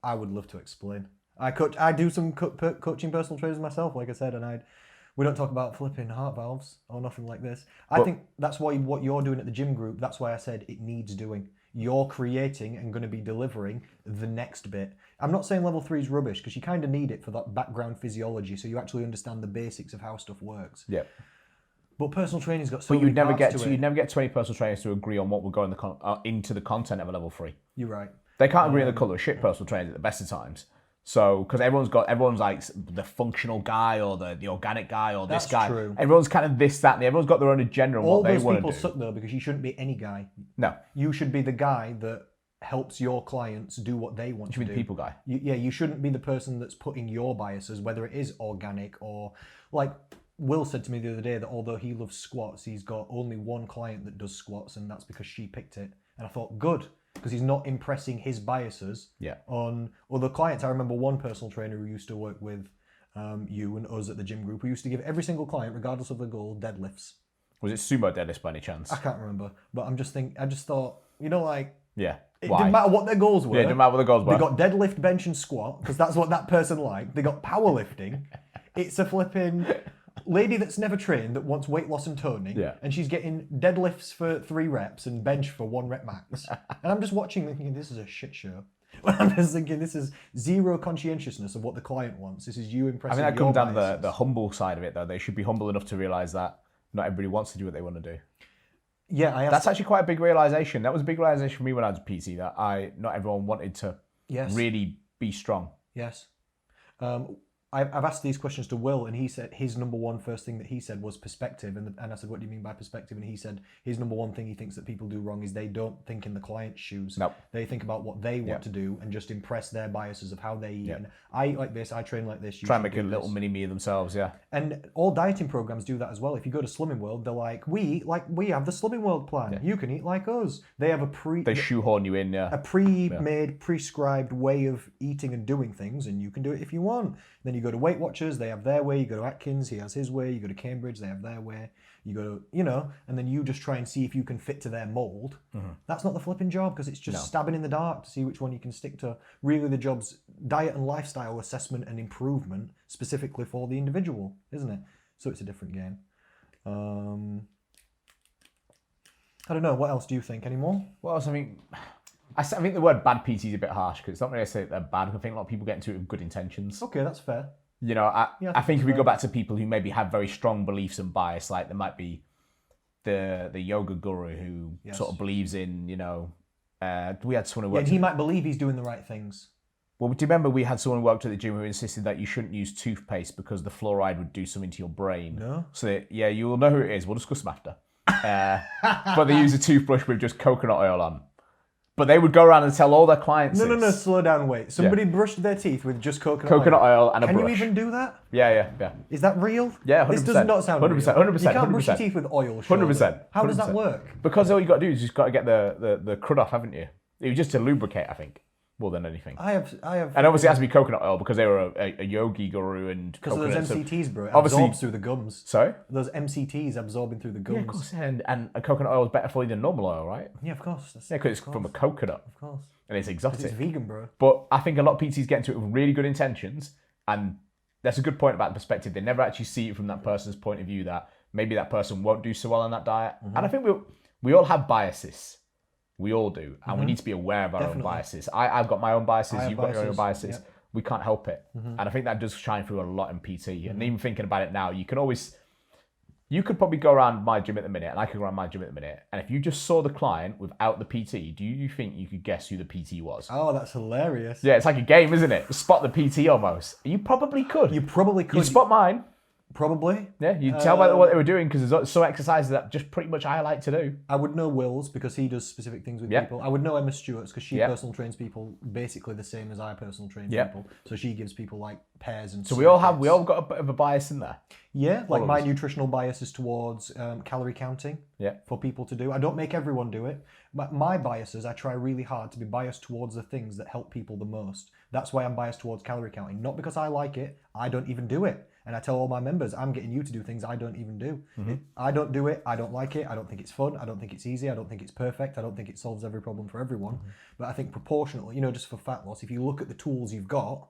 I would love to explain. I do some coaching personal trainers myself, like I said, and we don't talk about flipping heart valves or nothing like this. I think that's why what you're doing at the gym group, that's why I said it needs doing. You're creating and going to be delivering the next bit. I'm not saying level 3 is rubbish, because you kind of need it for that background physiology, so you actually understand the basics of how stuff works. Yeah. But personal training's got so many you'd never parts to it. You'd never get 20 personal trainers to agree on what would go in into the content of a level 3. You're right. They can't agree on the colour of shit personal trainers at the best of times. So, because everyone's like the functional guy or the organic guy or this guy. True. Everyone's kind of this, that, and everyone's got their own agenda on what they want to do. All those people suck though, because you shouldn't be any guy. No. You should be the guy that helps your clients do what they want to do. You should be the people guy. You shouldn't be the person that's putting your biases, whether it is organic or like Will said to me the other day that although he loves squats, he's got only one client that does squats, and that's because she picked it. And I thought, good. Because he's not impressing his biases on other clients. I remember one personal trainer who used to work with you and us at the gym group, who used to give every single client, regardless of the goal, deadlifts. Was it sumo deadlifts by any chance? I can't remember, but I just thought, like, yeah. It didn't matter what their goals were. Yeah, it didn't matter what the goals were. They got deadlift, bench, and squat because that's what that person liked. They got powerlifting. It's a flipping lady that's never trained that wants weight loss and toning, and she's getting deadlifts for 3 reps and bench for 1 rep max. And I'm just watching thinking, this is a shit show. I'm just thinking, this is zero conscientiousness of what the client wants. This is you impressing your I think that comes down biases. to the humble side of it, though. They should be humble enough to realise that not everybody wants to do what they want to do. Yeah, that's actually quite a big realisation. That was a big realisation for me when I was a PT, that not everyone wanted to really be strong. Yes. I've asked these questions to Will, and he said his number one first thing that he said was perspective. And I said, what do you mean by perspective? And he said his number one thing he thinks that people do wrong is they don't think in the client's shoes. Nope. They think about what they want to do and just impress their biases of how they eat. And I eat like this, I train like this. Try and make a little mini-me of themselves, And all dieting programs do that as well. If you go to Slimming World, they're like, we have the Slimming World plan. You can eat like us. They have they shoehorn you in, a pre-made, prescribed way of eating and doing things, and you can do it if you want. Then you go to Weight Watchers, they have their way. You go to Atkins, he has his way. You go to Cambridge, they have their way. You go to, and then you just try and see if you can fit to their mold. Mm-hmm. That's not the flipping job, because it's just stabbing in the dark to see which one you can stick to. Really, the job's diet and lifestyle assessment and improvement specifically for the individual, isn't it? So it's a different game. I don't know. What else do you think? Any more? What else? I think the word bad PT is a bit harsh, because it's not really say they're bad. I think a lot of people get into it with good intentions. Okay, that's fair. I think if we go back to people who maybe have very strong beliefs and bias, like there might be the yoga guru who sort of believes in, we had someone who worked... he might believe he's doing the right things. Well, do you remember we had someone who worked at the gym who insisted that you shouldn't use toothpaste because the fluoride would do something to your brain? No. So, you will know who it is. We'll discuss them after. But they use a toothbrush with just coconut oil on. But they would go around and tell all their clients No, slow down, wait. Somebody brushed their teeth with just coconut oil and a brush. Can you even do that? Yeah. Is that real? Yeah, 100%. This does not sound 100%, real. 100%. You can't brush your teeth with oil, surely. 100%. How does that work? Because all you got to do is just got to get the crud off, haven't you? It was just to lubricate, I think, more than anything. I have. And obviously it has to be coconut oil because they were a yogi guru and because those MCTs, bro, it obviously absorbs through the gums. Sorry? Those MCTs absorbing through the gums. Yeah, of course. And a coconut oil is better for you than normal oil, right? Yeah, of course. Because it's from a coconut. Of course. And it's exotic. It's vegan, bro. But I think a lot of PTs get into it with really good intentions, and that's a good point about the perspective. They never actually see it from that person's point of view, that maybe that person won't do so well on that diet. Mm-hmm. And I think we all have biases. We all do. And we need to be aware of our own biases. I've got my own biases. You've got your own biases. Yep. we can't help it. And I think that does shine through a lot in PT. And even thinking about it now, you could probably go around my gym at the minute, and I could go around my gym at the minute. And if you just saw the client without the PT, do you think you could guess who the PT was? Oh, that's hilarious. Yeah, it's like a game, isn't it? Spot the PT almost. You probably could. You probably could. You spot mine. Probably. Yeah, you tell by what they were doing, because there's some exercises that just pretty much I like to do. I would know Will's because he does specific things with people. I would know Emma Stewart's because she personal trains people basically the same as I personal train people. So she gives people like pairs and. So we all got a bit of a bias in there. Yeah, like my nutritional bias is towards calorie counting. Yeah. For people to do. I don't make everyone do it, but my biases, I try really hard to be biased towards the things that help people the most. That's why I'm biased towards calorie counting, not because I like it. I don't even do it. And I tell all my members, I'm getting you to do things I don't even do. I don't do it. I don't like it. I don't think it's fun. I don't think it's easy. I don't think it's perfect. I don't think it solves every problem for everyone. But I think proportionally, just for fat loss, if you look at the tools you've got,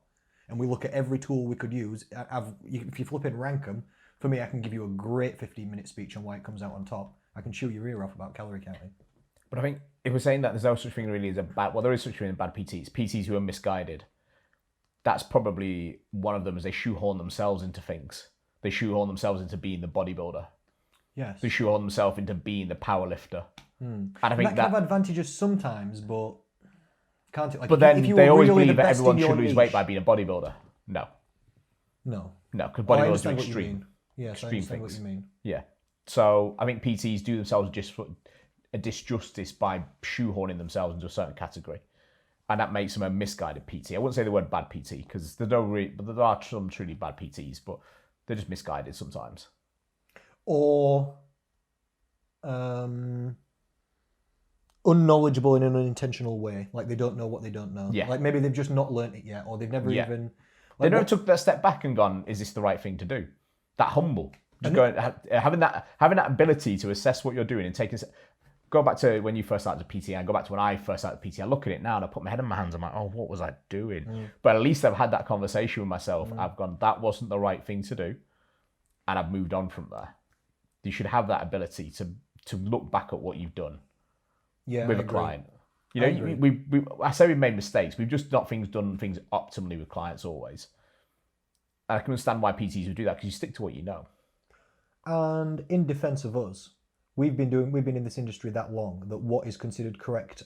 and we look at every tool we could use, if you flip and rank them, for me, I can give you a great 15-minute speech on why it comes out on top. I can chew your ear off about calorie counting. But I think if we're saying that there's no such thing really as there is such thing as bad PTs. PTs who are misguided. That's probably one of them, is they shoehorn themselves into things. They shoehorn themselves into being the bodybuilder. Yes. They shoehorn themselves into being the power lifter. And I think that can have advantages sometimes, but can't it? Like, but then they always really believe that everyone should lose weight by being a bodybuilder. No, because bodybuilders do extreme. Yes, I understand what you mean. Yeah. So I think PTs do themselves just a disjustice by shoehorning themselves into a certain category. And that makes them a misguided PT. I wouldn't say the word bad PT, because there are some truly bad PTs, but they're just misguided sometimes. Or unknowledgeable in an unintentional way. Like they don't know what they don't know. Yeah. Like maybe they've just not learnt it yet, or they've never even... They never took that step back and gone, is this the right thing to do? That humble. Just having that ability to assess what you're doing and taking... Go back to when you first started PT, and go back to when I first started PT. I look at it now and I put my head in my hands. I'm like, oh, what was I doing? But at least I've had that conversation with myself. I've gone, that wasn't the right thing to do. And I've moved on from there. You should have that ability to look back at what you've done with a client. I say we've made mistakes. We've just not done things optimally with clients always. And I can understand why PTs would do that, because you stick to what you know. And in defense of us, we've been in this industry that long that what is considered correct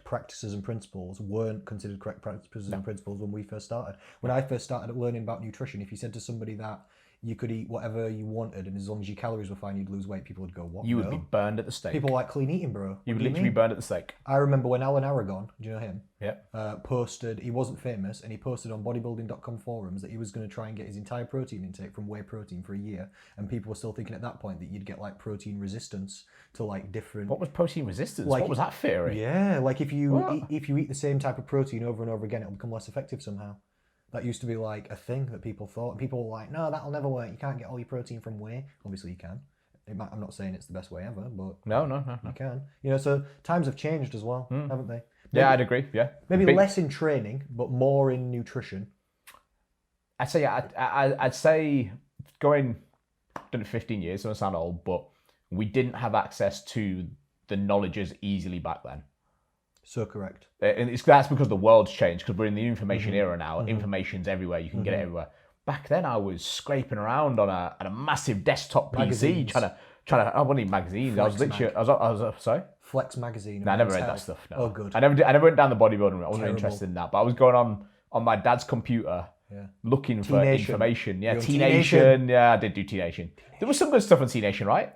practices and principles weren't considered correct practices and principles when we first started. When I first started learning about nutrition, if you said to somebody that you could eat whatever you wanted and as long as your calories were fine, you'd lose weight, people would go, what? You would be burned at the stake. People like clean eating, bro. You would literally be burned at the stake. I remember when Alan Aragon, do you know him? Yeah. Posted, he wasn't famous, and he posted on bodybuilding.com forums that he was going to try and get his entire protein intake from whey protein for a year, and people were still thinking at that point that you'd get like protein resistance to like different... What was protein resistance? What was that theory? Yeah, like if you eat the same type of protein over and over again, it'll become less effective somehow. That used to be like a thing that people thought. And people were like, no, that'll never work. You can't get all your protein from whey. Obviously you can. I'm not saying it's the best way ever, but... No. You can. So times have changed as well, haven't they? Maybe, I'd agree, yeah. Maybe less in training, but more in nutrition. I'd say done it 15 years, so I sound old, but we didn't have access to the knowledge as easily back then. So correct. And that's because the world's changed, because we're in the information era now. Information's everywhere. You can get it everywhere. Back then, I was scraping around on a massive desktop PC trying to. I wasn't even magazines. I was sorry. Flex magazine. No, I never read that stuff. No. Oh, good. I never went down the bodybuilding route. I wasn't interested in that. But I was going on my dad's computer looking for information. Yeah, T-Nation. Yeah, I did do T-Nation. There was some good stuff on T-Nation, right?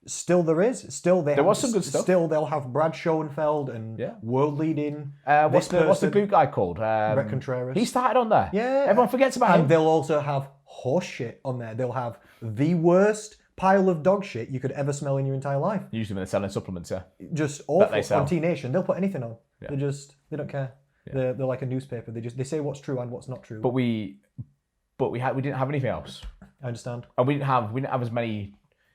Still there is. There was some good stuff. Still they'll have Brad Schoenfeld and world leading. What's the Greek guy called? Brett Contreras. He started on there. Yeah. Everyone forgets about him. And they'll also have horse shit on there. They'll have the worst pile of dog shit you could ever smell in your entire life. Usually when they're selling supplements, yeah. Just awful on T-Nation. They'll put anything on. Yeah. They don't care. Yeah. They're like a newspaper. They say what's true and what's not true. But we didn't have anything else. I understand. And we didn't have as many.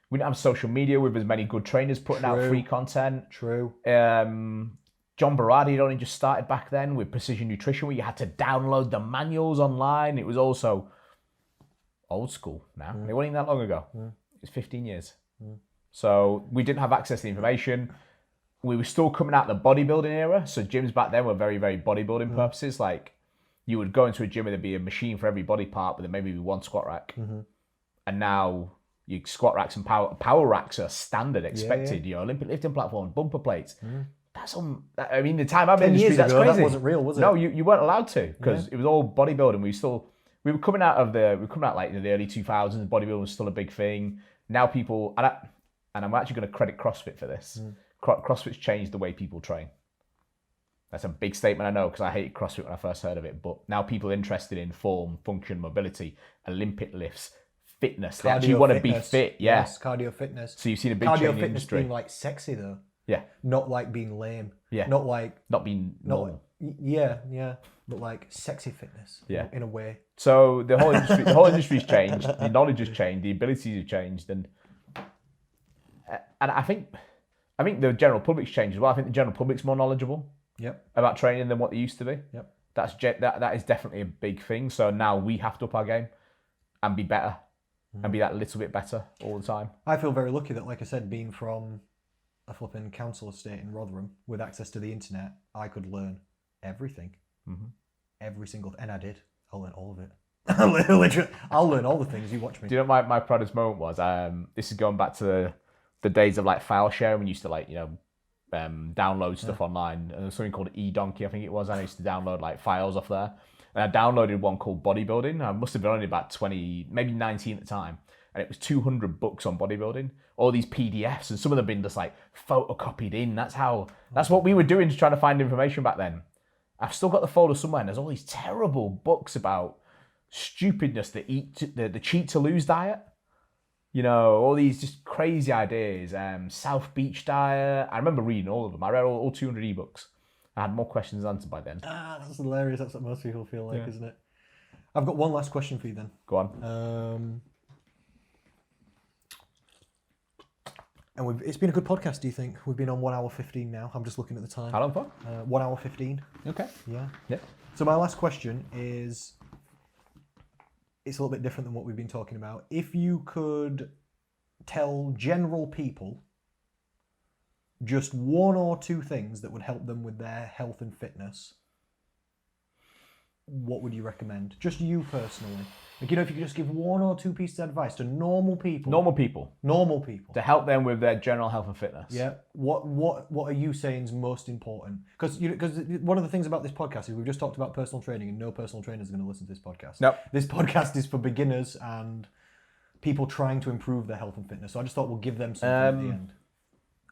We didn't have social media with as many good trainers putting out free content. True. John Berardi had only just started back then with Precision Nutrition, where you had to download the manuals online. It was also old school now. It wasn't even that long ago. It's 15 years. So we didn't have access to the information. We were still coming out the bodybuilding era. So gyms back then were very, very bodybuilding purposes. Like you would go into a gym and there'd be a machine for every body part, but then maybe one squat rack. And now your squat racks and power racks are standard, expected. Your Olympic lifting platform, bumper plates. That's I mean, the time I've been in the industry, that's crazy. That wasn't real, was it? No, you weren't allowed to, because it was all bodybuilding. We were coming out like in the early 2000s. Bodybuilding was still a big thing. Now people, and I'm actually going to credit CrossFit for this. CrossFit's changed the way people train. That's a big statement, I know, because I hated CrossFit when I first heard of it. But now people are interested in form, function, mobility, Olympic lifts, fitness. They actually want to be fit. Yeah. Yes, cardio fitness. So you've seen a big change in the industry. Cardio fitness being like sexy though. Yeah. Not like being lame. Yeah. Not being normal. Yeah. But like sexy fitness. Yeah. In a way. So the whole industry's changed. The knowledge has changed. The abilities have changed, and I think the general public's changed as well. I think the general public's more knowledgeable. Yep. About training than what they used to be. Yep. That is definitely a big thing. So now we have to up our game and be better and be that little bit better all the time. I feel very lucky that, like I said, being from a flipping council estate in Rotherham with access to the internet, I could learn everything. Every single, and I did. I learned all of it. Literally, I'll learn all the things. You watch me. Do you know what my proudest moment was? This is going back to the days of like file sharing. We used to download stuff online. There was something called eDonkey, I think it was. I used to download like files off there. And I downloaded one called Bodybuilding. I must have been only about 20, maybe 19 at the time. And it was 200 books on bodybuilding. All these PDFs, and some of them been just like photocopied in. That's what we were doing to try to find information back then. I've still got the folder somewhere, and there's all these terrible books about stupidness, the cheat to lose diet. All these just crazy ideas. South Beach diet. I remember reading all of them. I read all 200 ebooks. I had more questions answered by then. That's hilarious. That's what most people feel like, isn't it? I've got one last question for you then. Go on. And it's been a good podcast, do you think? We've been on 1 hour 15 now. I'm just looking at the time. How long for? 1 hour 15. Okay. Yeah. So my last question is, it's a little bit different than what we've been talking about. If you could tell general people just one or two things that would help them with their health and fitness, what would you recommend? Just you personally. Like, if you could just give one or two pieces of advice to normal people. Normal people. To help them with their general health and fitness. Yeah. What are you saying is most important? Because one of the things about this podcast is we've just talked about personal training, and no personal trainers are going to listen to this podcast. Nope. This podcast is for beginners and people trying to improve their health and fitness. So I just thought we'll give them something at the end.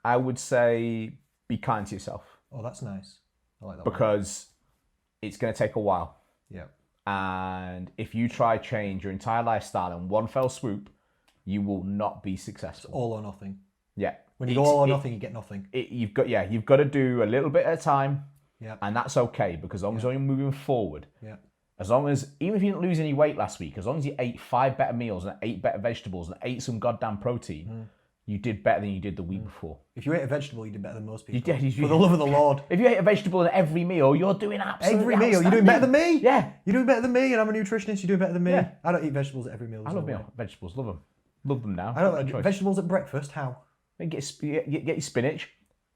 I would say be kind to yourself. Oh, that's nice. I like that. Because it's going to take a while. Yeah. And if you try change your entire lifestyle in one fell swoop, you will not be successful. It's all or nothing. Yeah. When you go all or nothing, you get nothing. You've got to do a little bit at a time. Yeah. And that's okay, because as long as you're moving forward. Yeah. As long as, even if you didn't lose any weight last week, as long as you ate 5 better meals and 8 better vegetables and ate some goddamn protein, you did better than you did the week before. If you ate a vegetable, you did better than most people. For the love of the Lord. If you ate a vegetable in every meal, you're doing absolutely Every meal, you're doing better than me. Yeah. You're doing better than me, and I'm a nutritionist, you're doing better than me. Yeah. I don't eat vegetables at every meal. I love vegetables, love them. Love them now. I don't like vegetables at breakfast, how? Get your spinach,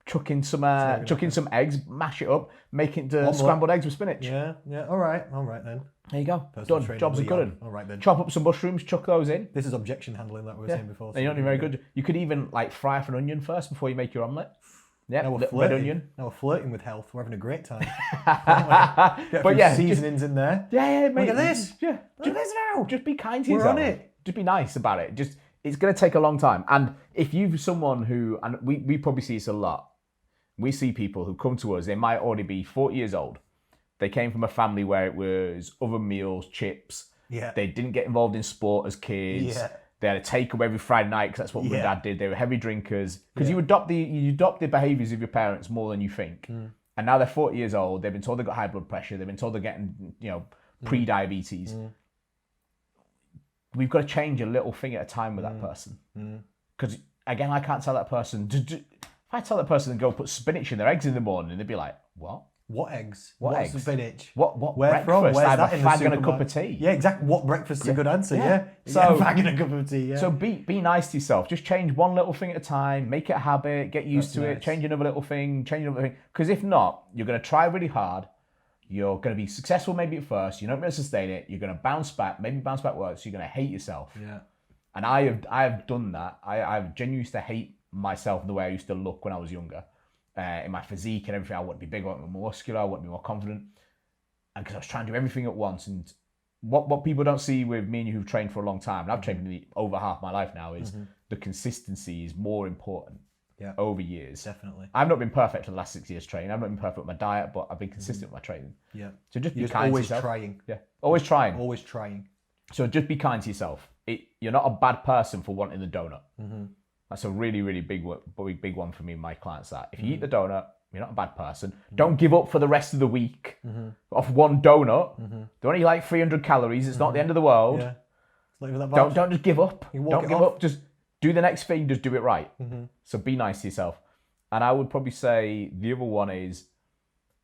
chuck in some eggs, mash it up, make it into scrambled eggs with spinach. Yeah, all right then. There you go. Done. Jobs are good. All right then. Chop up some mushrooms, chuck those in. This is objection handling that we were saying before. So you're not doing very good. You could even fry off an onion first before you make your omelette. Yeah, red onion. Now we're flirting with health. We're having a great time. Get seasonings in there. Yeah, mate. Look at this. Yeah. Look at this now. Just be kind to yourself. We're on it. Just be nice about it. It's going to take a long time. And if you're someone who, and we probably see this a lot, we see people who come to us, they might already be 40 years old. They came from a family where it was oven meals, chips. Yeah. They didn't get involved in sport as kids. Yeah. They had a takeaway every Friday night because that's what my dad did. They were heavy drinkers. Because you adopt the behaviours of your parents more than you think. And now they're 40 years old. They've been told they've got high blood pressure. They've been told they're getting, pre-diabetes. We've got to change a little thing at a time with that person. Because, again, I can't tell that person... If I tell that person to go put spinach in their eggs in the morning, they'd be like, what? What eggs? What eggs? Spinach? What Where breakfast? From? Where's I have that a in the fag and a cup supermarket? of tea. Yeah, exactly. What breakfast is a good answer, yeah. So, a fag and a cup of tea, yeah. So be nice to yourself. Just change one little thing at a time. Make it a habit. Get used to it. Change another little thing. Because if not, you're going to try really hard. You're going to be successful maybe at first. You're not going to sustain it. You're going to bounce back. Maybe bounce back works. You're going to hate yourself. Yeah. And I have done that. I've genuinely used to hate myself and the way I used to look when I was younger. In my physique and everything. I want to be bigger, I want to be more muscular, I want to be more confident. And because I was trying to do everything at once. And what people don't see with me and you who've trained for a long time, and I've trained nearly over half my life now, is the consistency is more important over years. Definitely. I've not been perfect for the last 6 years training. I've not been perfect with my diet, but I've been consistent with my training. Yeah. So just be You're kind to always yourself. trying. Yeah. Always trying. Always trying. So just be kind to yourself. You're not a bad person for wanting the donut. That's a really, really big one for me and my clients. That if you eat the donut, you're not a bad person. Don't give up for the rest of the week off one donut. They're only like 300 calories. It's not the end of the world. Yeah. It's not even that bad. Don't just give up. Don't give up. Just do the next thing. Just do it right. So be nice to yourself. And I would probably say the other one is,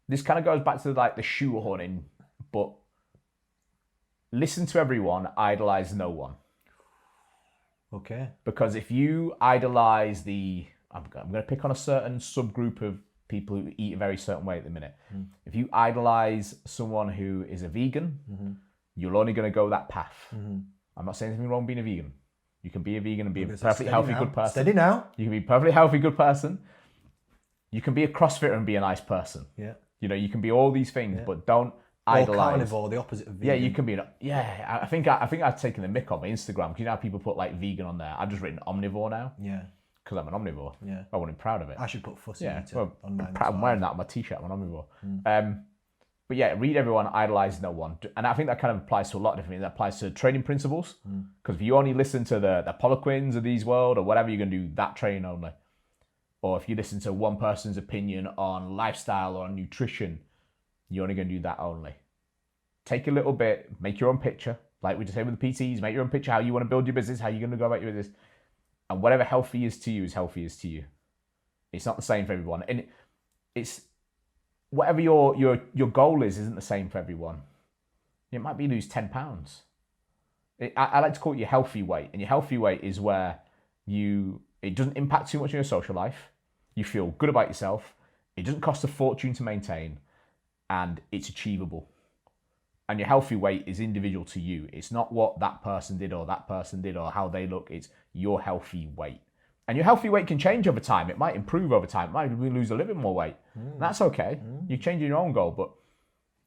this kind of goes back to like the shoehorning, but listen to everyone, idolize no one. Okay. Because if you idolize I'm going to pick on a certain subgroup of people who eat a very certain way at the minute. If you idolize someone who is a vegan, you're only going to go that path. I'm not saying anything wrong being a vegan. You can be a vegan and be a perfectly healthy, good person. Steady now. You can be a perfectly healthy, good person. You can be a CrossFitter and be a nice person. Yeah. You can be all these things, but don't idolize. Or carnivore, the opposite of vegan. Yeah, you can be. I think I've taken the mick on my Instagram, because you know how people put like vegan on there. I've just written omnivore now. Yeah. Because I'm an omnivore. Yeah. I want to be proud of it. I should put fussy eater well, on mine. I'm wearing that on my t-shirt. I'm an omnivore. But yeah, read everyone, idolize no one. And I think that kind of applies to a lot of different things. That applies to training principles. Because if you only listen to the Poliquins of these world or whatever, you're going to do that training only. Or if you listen to one person's opinion on lifestyle or on nutrition, you're only going to do that only. Take a little bit, make your own picture. Like we just said with the PTs, make your own picture, how you want to build your business, how you're going to go about your business. And whatever healthy is to you is healthy is to you. It's not the same for everyone. And it's whatever your goal isn't the same for everyone. It might be lose 10 pounds. I like to call it your healthy weight. And your healthy weight is where it doesn't impact too much on your social life. You feel good about yourself. It doesn't cost a fortune to maintain. And it's achievable. And your healthy weight is individual to you. It's not what that person did or how they look. It's your healthy weight. And your healthy weight can change over time. It might improve over time. It might lose a little bit more weight. That's okay. You're changing your own goal, but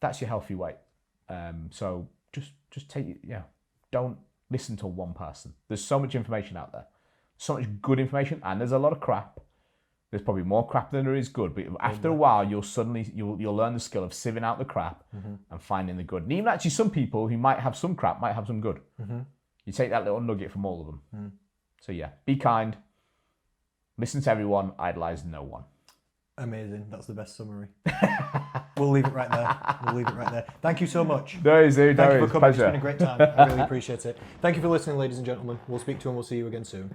that's your healthy weight. So just take it, don't listen to one person. There's so much information out there. So much good information, and there's a lot of crap. There's probably more crap than there is good, but after a while, you'll learn the skill of sieving out the crap and finding the good. And even actually some people who might have some crap might have some good. You take that little nugget from all of them. So yeah, be kind, listen to everyone, idolize no one. Amazing. That's the best summary. We'll leave it right there. Thank you so much. Thank you for coming. Pleasure. It's been a great time. I really appreciate it. Thank you for listening, ladies and gentlemen. We'll speak to you and we'll see you again soon.